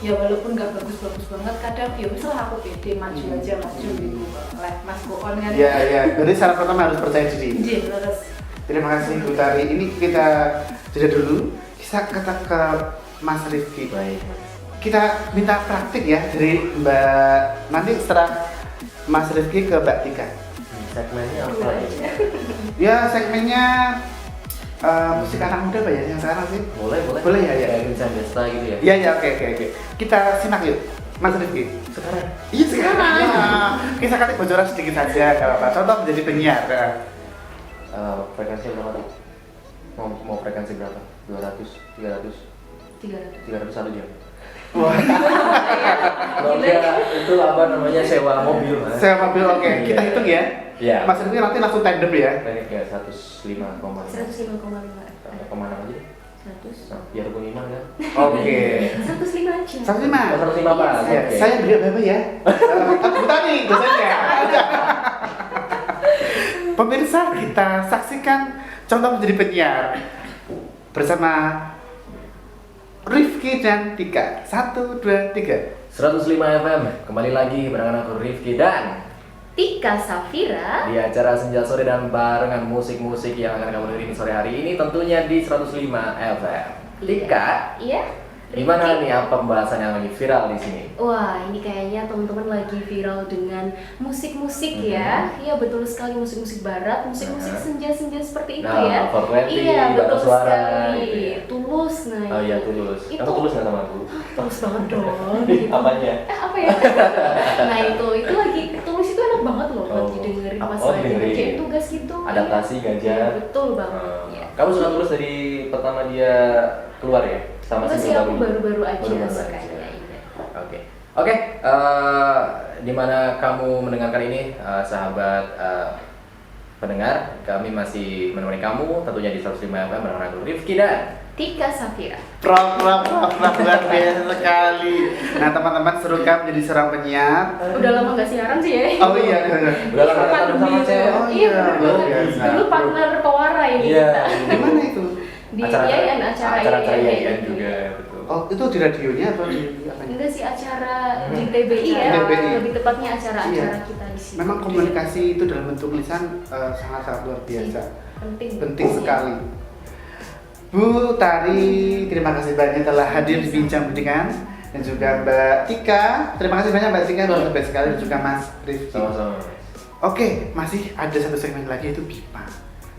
F: Ya walaupun nggak bagus-bagus banget, kadang ya wis lah aku pede maju aja maju gitu. Live Mas go on kan.
A: Iya. Jadi syarat pertama harus percaya diri.
F: Iya, terus.
A: Terima kasih Bu Tari. Ini kita jeda dulu. Kita kata ke Mas Rifki.
G: Baik.
A: Kita minta praktik ya dari Mbak, nanti setelah Mas Rifki ke Mbak Tika.
G: Segmennya apa ya?
A: Ya segmennya musik anak muda Pak ya yang sekarang sih.
G: Boleh.
A: Boleh ya.
G: Kayak Vincent Desta gitu ya.
A: Iya oke. Kita simak yuk Mas Rifki.
G: Sekarang
A: Iya sekarang. Kita kasih bocoran sedikit saja kalau apa. Contoh menjadi penyiar.
G: frekuensi berapa tuh? Mau frekuensi berapa? 200, 300, 300 satu jam.
A: Wah.
G: Nokia itu apa namanya sewa mobil Mas.
A: Saya mobil oke. Kita hitung ya.
G: Iya.
A: Mas Rifki nanti langsung tandem ya.
G: Ini kayak 105,5.
D: 105,5.
G: Kemana aja?
D: 100.
G: Nah, biar aku iman kan?
A: Oke.
D: 105 aja.
A: 105.
G: 105 Pak.
A: Ya,
G: Oke.
A: saya beli apa ya? Bu Tani dosennya. Pemirsa, kita saksikan contoh menjadi penyiar bersama Rifki dan Tika. 1, 2, 3.
G: 105 FM, kembali lagi barengan aku Rifki dan
D: Tika Safira.
G: di acara Senja Sore dan barengan musik-musik yang akan kamu dengerin sore hari ini tentunya di 105 FM. Tika,
D: Iya.
G: gimana nih apa pembahasan yang lagi viral di sini?
D: Wah, ini kayaknya teman-teman lagi viral dengan musik-musik ya. Iya, betul sekali, musik-musik barat, musik-musik senja-senja seperti itu
G: Nah,
D: ya.
G: 420,
D: Iya, betul
G: suara,
D: sekali.
G: gitu ya.
D: Tulus, nah.
G: Oh iya Tulus.
D: Itu
G: Kamu Tulus nggak sama aku?
D: tulus banget dong. Gitu.
G: Apanya?
D: Apa ya? Nah, itu lagi tulus itu enak banget loh buat
G: Oh.
D: didengerin
G: Oh,
D: pas lagi
G: dengerin.
D: ngerjain tugas gitu.
G: Adaptasi
D: Iya.
G: gajah.
D: Iya, betul banget. Ya.
G: Kamu suka Tulus dari pertama dia keluar ya? Sama
D: Enggak sih,
G: single
D: aku baru-baru aja
G: Baru-baru
D: sukanya.
G: aja.
D: Iya.
G: Oke, di mana kamu mendengarkan ini, sahabat pendengar, kami masih menemani kamu tentunya di 105 FM bersama aku Rifki dan
D: Tika Safira.
A: Prok, luar biasa sekali. Nah teman-teman, serukan menjadi seorang penyiar.
D: Udah lama nggak siaran sih ya.
A: Oh iya.
G: udah lama ketemu sama cewek.
A: Oh
D: Iya,
A: iya,
D: bener
A: luar
D: banget.
A: biasa.
D: Dulu partner pewara ini
G: Iya.
D: kita.
A: Di mana itu?
D: Di IAIN, acara IAIN
G: IAIN juga, betul.
A: Oh itu di radionya atau di apanya?
D: Enggak sih, acara di TBI ya.
A: TBI.
D: Lebih tepatnya acara-acara
A: Iya.
D: kita di sini.
A: Memang komunikasi itu dalam bentuk lisan sangat-sangat luar biasa. Penting
D: Iya.
A: sekali. Bu Tari, terima kasih banyak telah hadir di Bincang Pendidikan. Dan juga Mbak Tika, terima kasih banyak Mbak Tika, luar biasa sekali. Dan juga Mas Rifki.
G: Sama-sama.
A: Oke, masih ada satu segmen lagi, yaitu BIPA,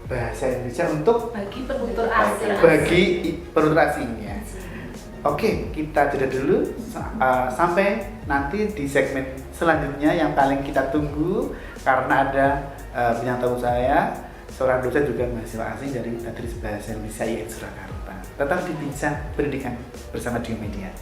A: Bahasa Indonesia untuk
F: Bagi penutur asing.
A: bagi penutur asingnya. Oke, kita jeda dulu sampai nanti di segmen selanjutnya yang paling kita tunggu karena ada bintang tamu saya, seorang dosen juga mahasiswa asing dari Universitas Bahasa Indonesia IAIN Surakarta. Tetap di Bincang Pendidikan bersama Dio Media.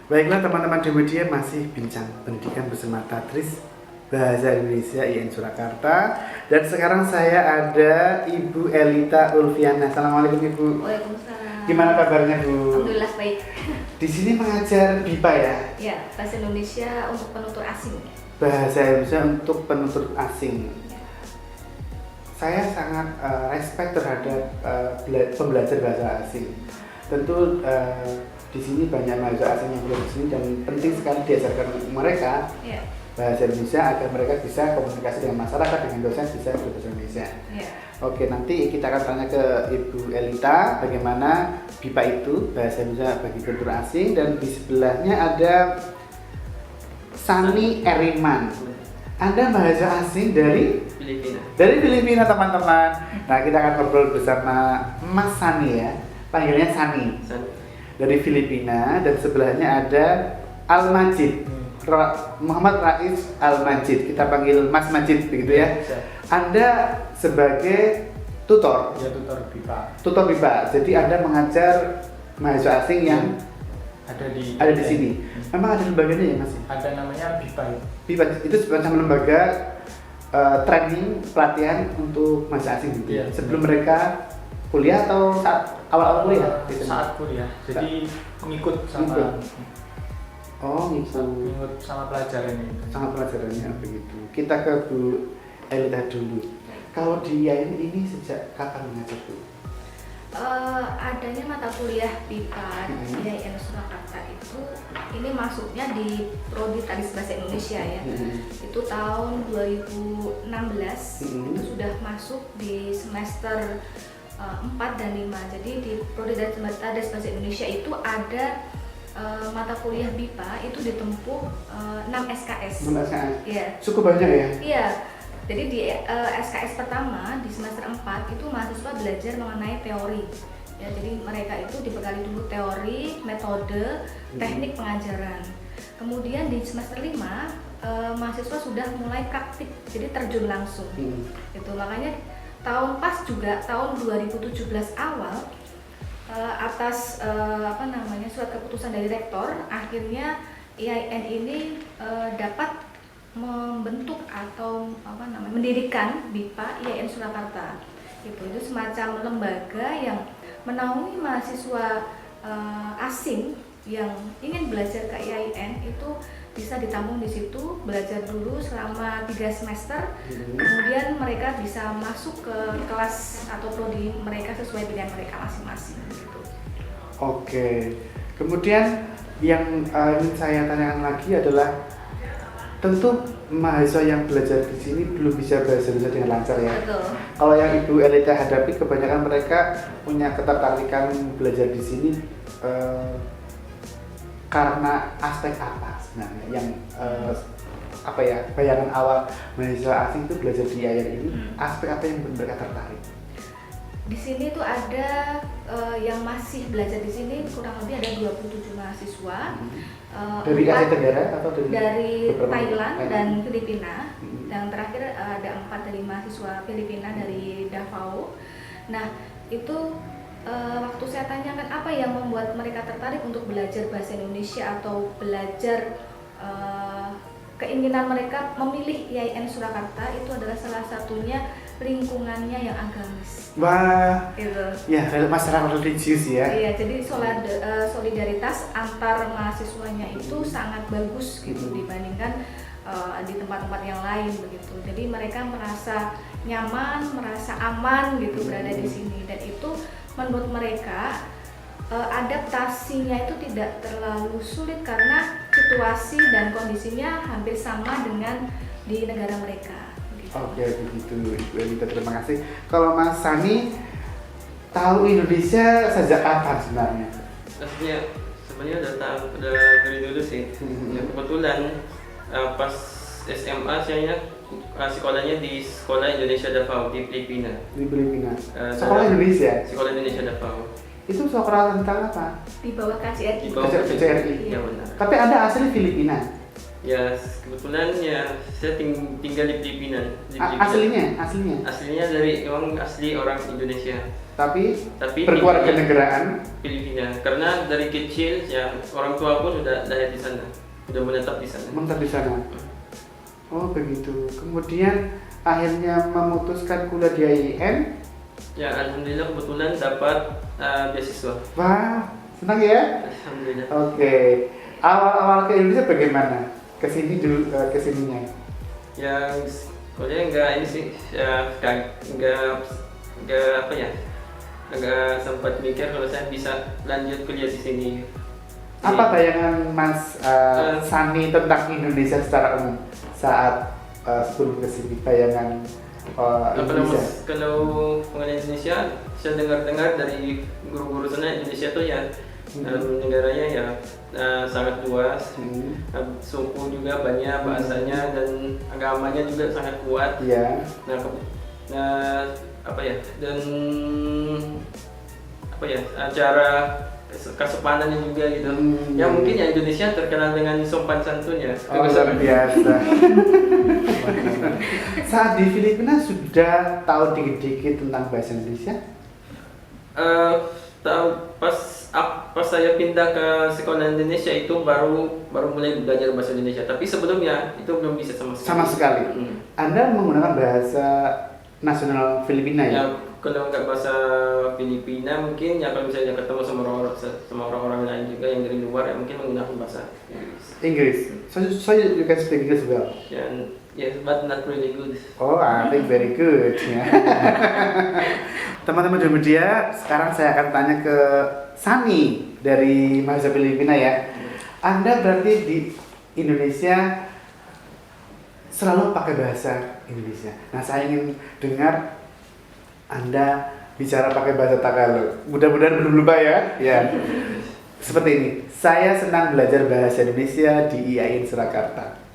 A: Baiklah teman-teman di media, masih bincang pendidikan bersama Tatris Bahasa Indonesia IAIN Surakarta. Dan sekarang saya ada Ibu Elita Ulfiana. Assalamualaikum Ibu.
D: Waalaikumsalam.
A: Gimana kabarnya Bu?
D: Alhamdulillah baik.
A: Di sini mengajar BIPA ya?
D: Ya, bahasa Indonesia untuk penutur asing.
A: Bahasa Indonesia untuk penutur asing. Saya sangat respect terhadap pembelajar bahasa asing. Tentu di sini banyak mahasiswa asing yang kuliah di sini dan penting sekali diajarkan mereka
B: Iya.
A: bahasa Indonesia agar mereka bisa komunikasi dengan masyarakat, dengan dosen bisa berbahasa Indonesia.
B: Iya.
A: Oke, nanti kita akan tanya ke Ibu Elita bagaimana BIPA itu bahasa Indonesia bagi kultur asing, dan di sebelahnya ada Sani Eriman. Anda mahasiswa asing dari Filipina teman-teman. Nah, kita akan ngobrol bersama Mas Sani ya. Panggilnya Sani. Dari Filipina, dan sebelahnya ada Al-Majid. Muhammad Rais Al-Majid. Kita panggil Mas Majid begitu ya. Anda sebagai tutor.
H: Ya, tutor BIPA.
A: Tutor BIPA. Jadi Anda mengajar mahasiswa asing yang ada di sini. Memang ada lembaganya ya Mas?
H: Ada namanya BIPA.
A: BIPA itu semacam lembaga training pelatihan untuk mahasiswa asing gitu.
H: Iya.
A: Sebelum mereka kuliah atau saat awal-awal kuliah?
H: Saat kuliah. Jadi ngikut sama
A: Ngikut. Oh, gitu.
H: ngikut sama pelajaran ini.
A: Sangat pelajarannya begitu. Kita ke Bu Elita dulu. Kalau di IAIN ini sejak kapan mengajar Bu?
D: Adanya mata kuliah BIPA di IAIN Surakarta itu ini masuknya di Prodi Tadis Bahasa Indonesia ya. Itu tahun 2016 itu sudah masuk di semester 4 dan 5. Jadi di Prodi Tadis Bahasa Indonesia itu ada mata kuliah BIPA itu ditempuh 6 SKS.
A: 6 SKS?
D: Iya.
A: Cukup banyak ya?
D: Iya. Jadi di SKS pertama di semester 4 itu mahasiswa belajar mengenai teori. Ya, jadi mereka itu dibekali dulu teori, metode, teknik pengajaran. Kemudian di semester 5 mahasiswa sudah mulai praktik, jadi terjun langsung. Itu makanya tahun tahun 2017 awal atas surat keputusan dari rektor, akhirnya IAIN ini dapat membentuk atau mendirikan BIPA IAIN Surakarta. Itu semacam lembaga yang menaungi mahasiswa asing yang ingin belajar ke IAIN itu bisa ditampung di situ, belajar dulu selama 3 semester, kemudian mereka bisa masuk ke kelas atau prodi mereka sesuai pilihan mereka masing-masing. Gitu.
A: Oke, kemudian yang ingin saya tanyakan lagi adalah tentu mahasiswa yang belajar di sini belum bisa bahasa Indonesia dengan lancar ya.
D: Betul.
A: Kalau yang Ibu Elita hadapi, kebanyakan mereka punya ketertarikan belajar di sini karena aspek apa sebenarnya yang bayangan awal mahasiswa asing itu belajar di IAIN ini, aspek apa yang membuat mereka tertarik?
D: Di sini tuh ada yang masih belajar di sini kurang lebih ada 27 mahasiswa.
A: Dari Asia Tenggara atau
D: dari
A: beberapa
D: Thailand
A: negara?
D: dan Filipina. Yang terakhir ada 4 dari mahasiswa Filipina dari Davao. Nah, itu waktu saya tanyakan apa yang membuat mereka tertarik untuk belajar bahasa Indonesia atau belajar keinginan mereka memilih IAIN Surakarta, itu adalah salah satunya lingkungannya yang agamis.
A: Wah,
D: Gitu.
A: ya masyarakat religius ya.
D: Iya, jadi solidaritas antar mahasiswanya itu sangat bagus gitu dibandingkan di tempat-tempat yang lain begitu. Jadi mereka merasa nyaman, merasa aman gitu berada di sini, dan itu menurut mereka adaptasinya itu tidak terlalu sulit karena situasi dan kondisinya hampir sama dengan di negara mereka. Gitu.
A: Oke, begitu Ibu Elita, terima kasih. Kalau Mas Sani tahu Indonesia sejak kapan sebenarnya?
C: Sebenarnya udah dari dulu sih. Ya, kebetulan pas SMA saya sekolahnya di Sekolah Indonesia Davao di Filipina.
A: Di Filipina. Sekolah Indonesia.
C: Sekolah Indonesia Davao.
A: Itu sekolah tentang apa?
D: Di bawah KJRI.
C: Di bawah
A: KJRI.
C: Ya benar.
A: Tapi Anda asli Filipina.
C: Ya kebetulan ya saya tinggal di Filipina.
A: Aslinya?
C: Aslinya dari asli orang Indonesia.
A: Tapi
C: tinggalnya
A: berkeluarga negaraan
C: Filipina. Karena dari kecil ya orang tua pun sudah lahir di sana, sudah menetap di sana.
A: menetap di sana. Oh begitu. Kemudian akhirnya memutuskan kuliah di IAIN.
C: Ya alhamdulillah kebetulan dapat beasiswa.
A: Wah, senang ya?
C: Alhamdulillah.
A: Oke. Awal-awal ke Indonesia bagaimana? Kesini dulu, kesininya.
C: Ya kuliah enggak ini sih, ya, enggak apa ya, agak sempat mikir kalau saya bisa lanjut kuliah di sini.
A: Apa bayangan Mas Sani tentang Indonesia secara umum saat sebelum ke sini? Bayangan Indonesia.
I: Kalau mengenai Indonesia, saya dengar dari guru-guru sana, Indonesia tuh ya negaranya ya sangat luas, suku juga banyak, bahasanya dan agamanya juga sangat kuat.
A: Iya.
I: Dan acara kesopanannya juga gitu. Ya mungkin ya Indonesia terkenal dengan sopan santun ya.
A: Oh, luar biasa. Saat di Filipina sudah tahu dikit-dikit tentang bahasa Indonesia?
I: Tahu pas saya pindah ke sekolah Indonesia itu baru mulai belajar bahasa Indonesia. Tapi sebelumnya itu belum bisa sama sekali.
A: Sama sekali. Anda menggunakan bahasa nasional Filipina ya?
I: Kalau nggak bahasa Filipina mungkin ya kalau misalnya ketemu sama orang-orang lain juga yang dari luar ya mungkin menggunakan bahasa
A: Inggris. So you can speak English well.
I: Yes, but not really good.
A: Oh, I think very good. Ya. Teman-teman di media, sekarang saya akan tanya ke Sani dari bahasa Filipina ya. Anda berarti di Indonesia selalu pakai bahasa Indonesia. Nah, saya ingin dengar Anda bicara pakai bahasa Tagalog. Mudah-mudahan belum lupa ya. Ya. Seperti ini. Saya senang belajar bahasa Indonesia di IAIN Surakarta.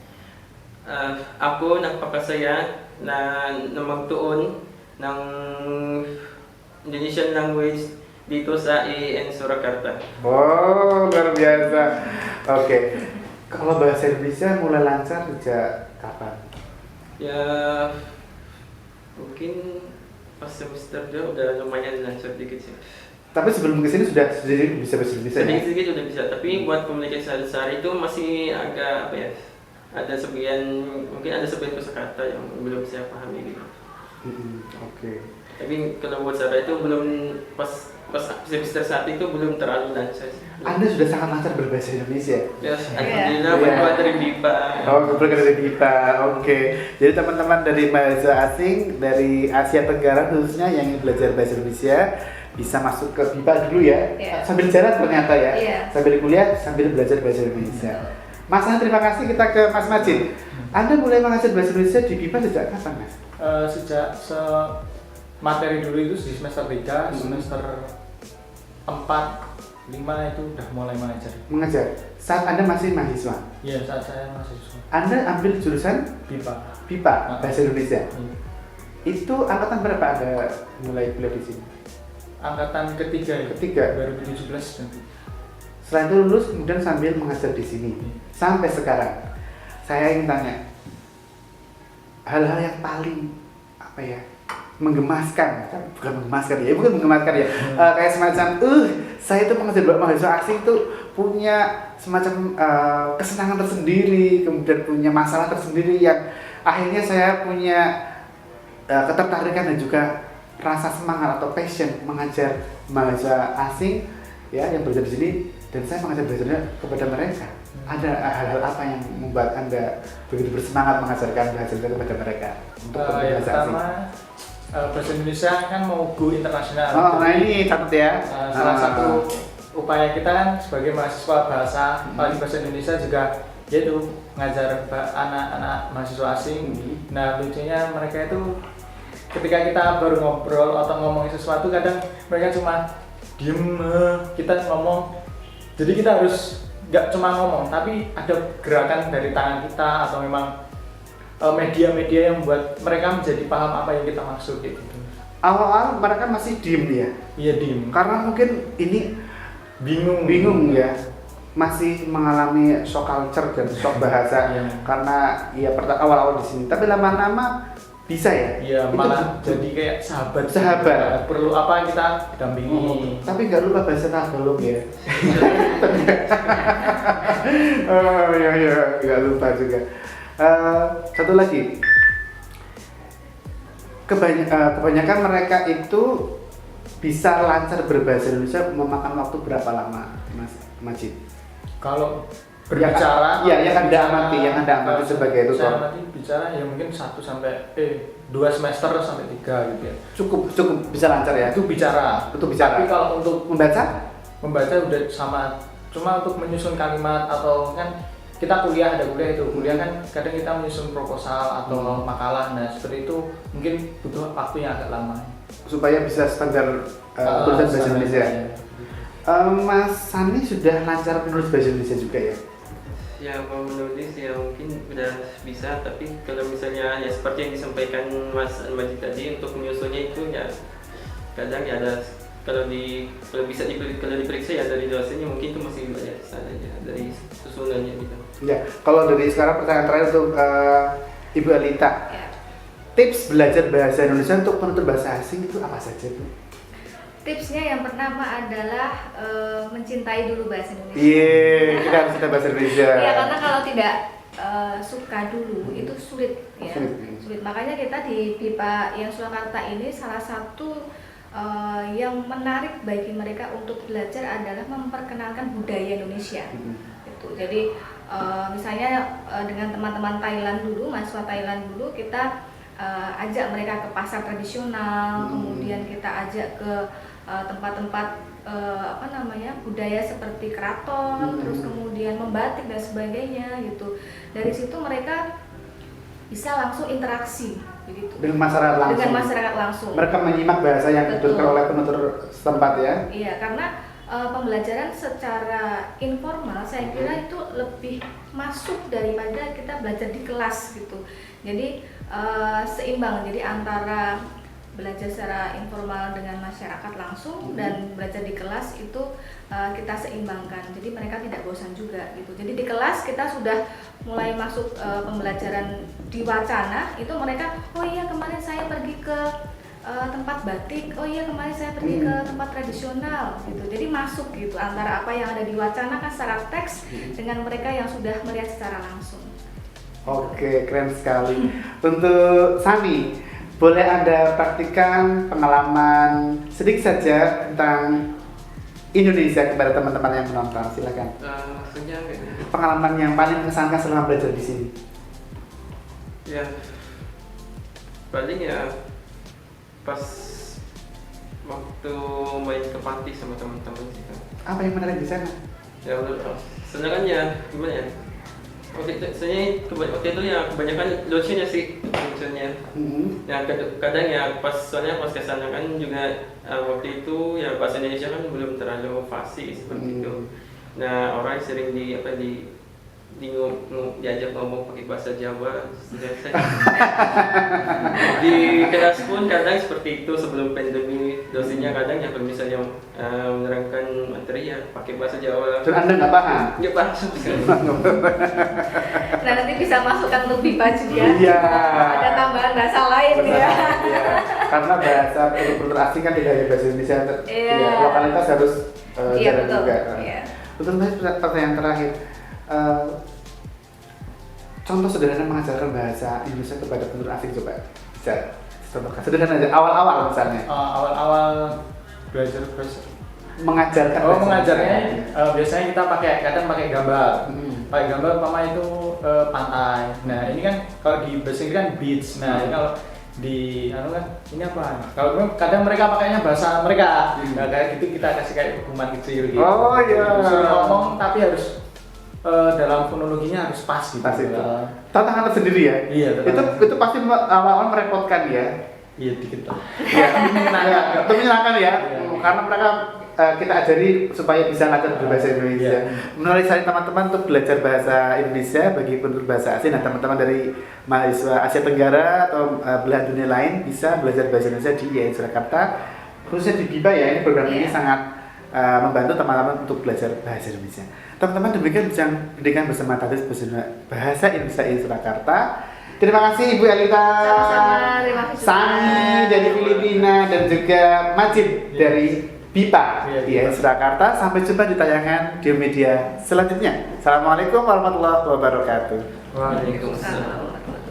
I: Ako nagpapasaya na magtuon ng Indonesian language dito sa IAIN Surakarta.
A: Oh, luar biasa. Oke. Kalau bahasa Indonesia mulai lancar sejak kapan?
I: Ya mungkin pas semester 2 udah lumayan lancar dikit sih.
A: Tapi sebelum kesini sudah bisa bahasa Indonesia ya?
I: Sedikit-sedikit udah bisa, tapi buat komunikasi sehari-hari itu masih agak ada mungkin ada sebagian kosakata yang belum saya pahami gitu.
A: Oke.
I: Tapi kalau buat saya itu belum pas semester 1 itu belum terlalu lancar.
A: Anda sudah sangat lancar berbahasa Indonesia.
I: Yes, alhamdulillah berdoa dari BIPA.
A: Oh, berkat dari BIPA. Oke. Jadi teman-teman dari bahasa asing dari Asia Tenggara khususnya yang ingin belajar bahasa Indonesia bisa masuk ke BIPA dulu ya. Sambil jalan ternyata ya. Sambil kuliah sambil belajar bahasa Indonesia. Mas An, terima kasih. Kita ke Mas Majid. Anda mulai mengajar bahasa Indonesia di BIPA sejak kapan, Mas?
H: Sejak materi dulu itu di semester 3, semester 4, 5 itu udah mulai mengajar.
A: Mengajar. Saat Anda masih mahasiswa?
H: Iya, saat saya mahasiswa.
A: Anda ambil jurusan
H: BIPA.
A: BIPA, bahasa Indonesia. Itu angkatan berapa Anda mulai kuliah di sini?
H: Angkatan ketiga ya.
A: Ketiga.
H: 2017 nanti.
A: Setelah itu lulus kemudian sambil mengajar di sini sampai sekarang. Saya ingin tanya hal-hal yang paling menggemaskan, bukan menggemaskan ya, kayak semacam saya itu mengajar mahasiswa asing itu punya semacam kesenangan tersendiri, kemudian punya masalah tersendiri yang akhirnya saya punya ketertarikan dan juga rasa semangat atau passion mengajar mahasiswa asing ya yang belajar di sini, dan saya mengajar belajarnya kepada mereka. Ada hal-hal apa yang membuat Anda begitu bersemangat mengajarkan bahasa Indonesia kepada mereka untuk
H: yang pertama bahasa Indonesia kan mau go internasional.
A: Oh, nah ini catat ya.
H: Salah satu upaya kita kan sebagai mahasiswa bahasa, apalagi bahasa Indonesia juga yaitu mengajar anak-anak mahasiswa asing. Nah, lucunya mereka itu ketika kita baru ngobrol atau ngomongin sesuatu kadang mereka cuma diem, kita ngomong. Jadi kita harus nggak cuma ngomong, tapi ada gerakan dari tangan kita atau memang media-media yang membuat mereka menjadi paham apa yang kita maksud gitu.
A: Awal-awal mereka masih diem ya?
H: Iya, diem.
A: Karena mungkin ini bingung ya, masih mengalami shock culture dan shock bahasa karena ya awal-awal di sini. Tapi lama-lama bisa ya?
H: Iya, malah jadi kayak sahabat. Perlu apa kita dampingi.
A: Tapi nggak lupa bahasa Tagalog ya. Oh iya, nggak lupa juga. Satu lagi, kebanyakan mereka itu bisa lancar berbahasa Indonesia memakan waktu berapa lama, Mas Majid?
H: Kalau berbicara,
A: yang Anda amati sebagai tutor.
H: Saya amati bicara ya mungkin 1 sampai 2 semester sampai 3 gitu ya.
A: Cukup bisa lancar ya?
H: Itu bicara.
A: Tapi
H: kalau untuk
A: membaca
H: udah sama cuma untuk menyusun kalimat atau kan kita kuliah itu kuliah kan kadang kita menyusun proposal atau makalah, nah seperti itu mungkin butuh waktu yang agak lama
A: supaya bisa standar tulisan bahasa Indonesia. Mas Sani sudah lancar menulis bahasa Indonesia juga ya?
I: Ya kalau menulis ya mungkin udah bisa, tapi kalau misalnya ya seperti yang disampaikan Mas Majid tadi, untuk menyusunnya itu ya kadang ya ada kalau diperiksa ya dari dosennya mungkin itu masih banyak kesalahannya dari susunannya gitu.
A: Ya, kalau dari sekarang pertanyaan terakhir untuk Ibu Alita,
B: Ya.
A: tips belajar bahasa Indonesia untuk penutur bahasa asing itu apa saja Bu?
B: Tipsnya yang pertama adalah mencintai dulu bahasa Indonesia.
A: Iya, kita harus cinta bahasa Indonesia.
B: Iya, karena kalau tidak suka dulu itu sulit ya.
A: Sulit.
B: Makanya kita di BIPA yang Surakarta ini salah satu yang menarik bagi mereka untuk belajar adalah memperkenalkan budaya Indonesia. Gitu. Jadi misalnya dengan teman-teman Thailand dulu, mahasiswa Thailand dulu, kita ajak mereka ke pasar tradisional, kemudian kita ajak ke tempat-tempat budaya seperti keraton, terus kemudian membatik dan sebagainya gitu. Dari situ mereka bisa langsung interaksi begitu
A: Dengan masyarakat langsung. Mereka menyimak bahasa yang dituturkan oleh penutur setempat ya.
B: Iya, karena pembelajaran secara informal saya kira itu lebih masuk daripada kita belajar di kelas gitu. Jadi seimbang, jadi antara belajar secara informal dengan masyarakat langsung dan belajar di kelas itu kita seimbangkan. Jadi mereka tidak bosan juga gitu. Jadi di kelas kita sudah mulai masuk pembelajaran di wacana, itu mereka oh iya kemarin saya pergi ke tempat batik, oh iya kemarin saya pergi ke tempat tradisional gitu. Jadi masuk gitu antara apa yang ada di wacana kan secara teks dengan mereka yang sudah melihat secara langsung.
A: Oke, keren sekali. Untuk Sani, boleh Anda praktikan pengalaman sedikit saja tentang Indonesia kepada teman-teman yang menonton? Silakan.
I: Maksudnya
A: Pengalaman yang paling mengesankan selama belajar di sini.
I: ya paling ya pas waktu main ke panti sama teman-teman sih kan.
A: Apa yang menarik di sana?
I: Ya sebenarnya kan ya gimana ya, waktu itu ya kebanyakan lucunya sih lucunya. Ya kadang ya soalnya pas kesana kan juga waktu itu ya bahasa Indonesia kan belum terlalu fasih seperti itu. Nah orang sering diajak ngomong pakai bahasa Jawa. Di kelas pun kadang seperti itu sebelum pandemi, dosennya kadang ya kalau misalnya menerangkan materi ya pakai bahasa Jawa.
A: Dan Anda nggak paham?
I: Nggak paham sekali.
B: Nah nanti bisa masukkan untuk BIPA juga.
A: Iya.
B: Ada tambahan bahasa lain ya.
A: Iya. Karena bahasa penutur asing kan tidak hanya bahasa Indonesia, ya, lokalitas harus jalan juga.
B: Iya.
A: Betul, pertanyaan terakhir. Contoh sederhana mengajarkan bahasa Indonesia kepada penutur asing, coba bisa contohkan sederhana aja, awal-awal misalnya.
H: Awal-awal belajar bahasa
A: Mengajarkan.
H: mengajarnya biasanya kita kadang pakai gambar. Pakai gambar umpama itu pantai. Nah, ini kan kalau di bahasa Inggris kan beach. Nah, ini kalau di ini apa? Kalau kadang mereka pakainya bahasa mereka. Nah, kayak gitu kita kasih kayak hukuman kecil gitu.
A: Oh iya.
H: Suruh ngomong tapi harus dalam fonologinya harus pas gitu.
A: Pas itu. Tantangan tersendiri ya?
H: Iya,
A: Itu pasti awal-awal merepotkan ya?
H: Iya, dikit lah.
A: Itu menyenangkan ya? Karena mereka kita ajari supaya bisa lancar berbahasa Indonesia. Menarik sekali teman-teman untuk belajar bahasa Indonesia bagi penutur bahasa asing. Nah, teman-teman dari mahasiswa Asia Tenggara atau belahan dunia lain bisa belajar bahasa Indonesia di IAIN Surakarta. Khususnya di BIPA ya, ini program ini sangat membantu teman-teman untuk belajar bahasa Indonesia. Teman-teman, demikian bincang pendidikan bersama Tadis Bahasa Indonesia IAIN Surakarta. Terima kasih Ibu Alita,
B: Sama-sama, terima kasih
A: Sani dari Filipina, dan juga Majid dari BIPA IAIN Surakarta. Sampai jumpa di tayangan di media selanjutnya. Assalamualaikum warahmatullahi wabarakatuh.
H: Waalaikumsalam.
B: Waalaikumsalam.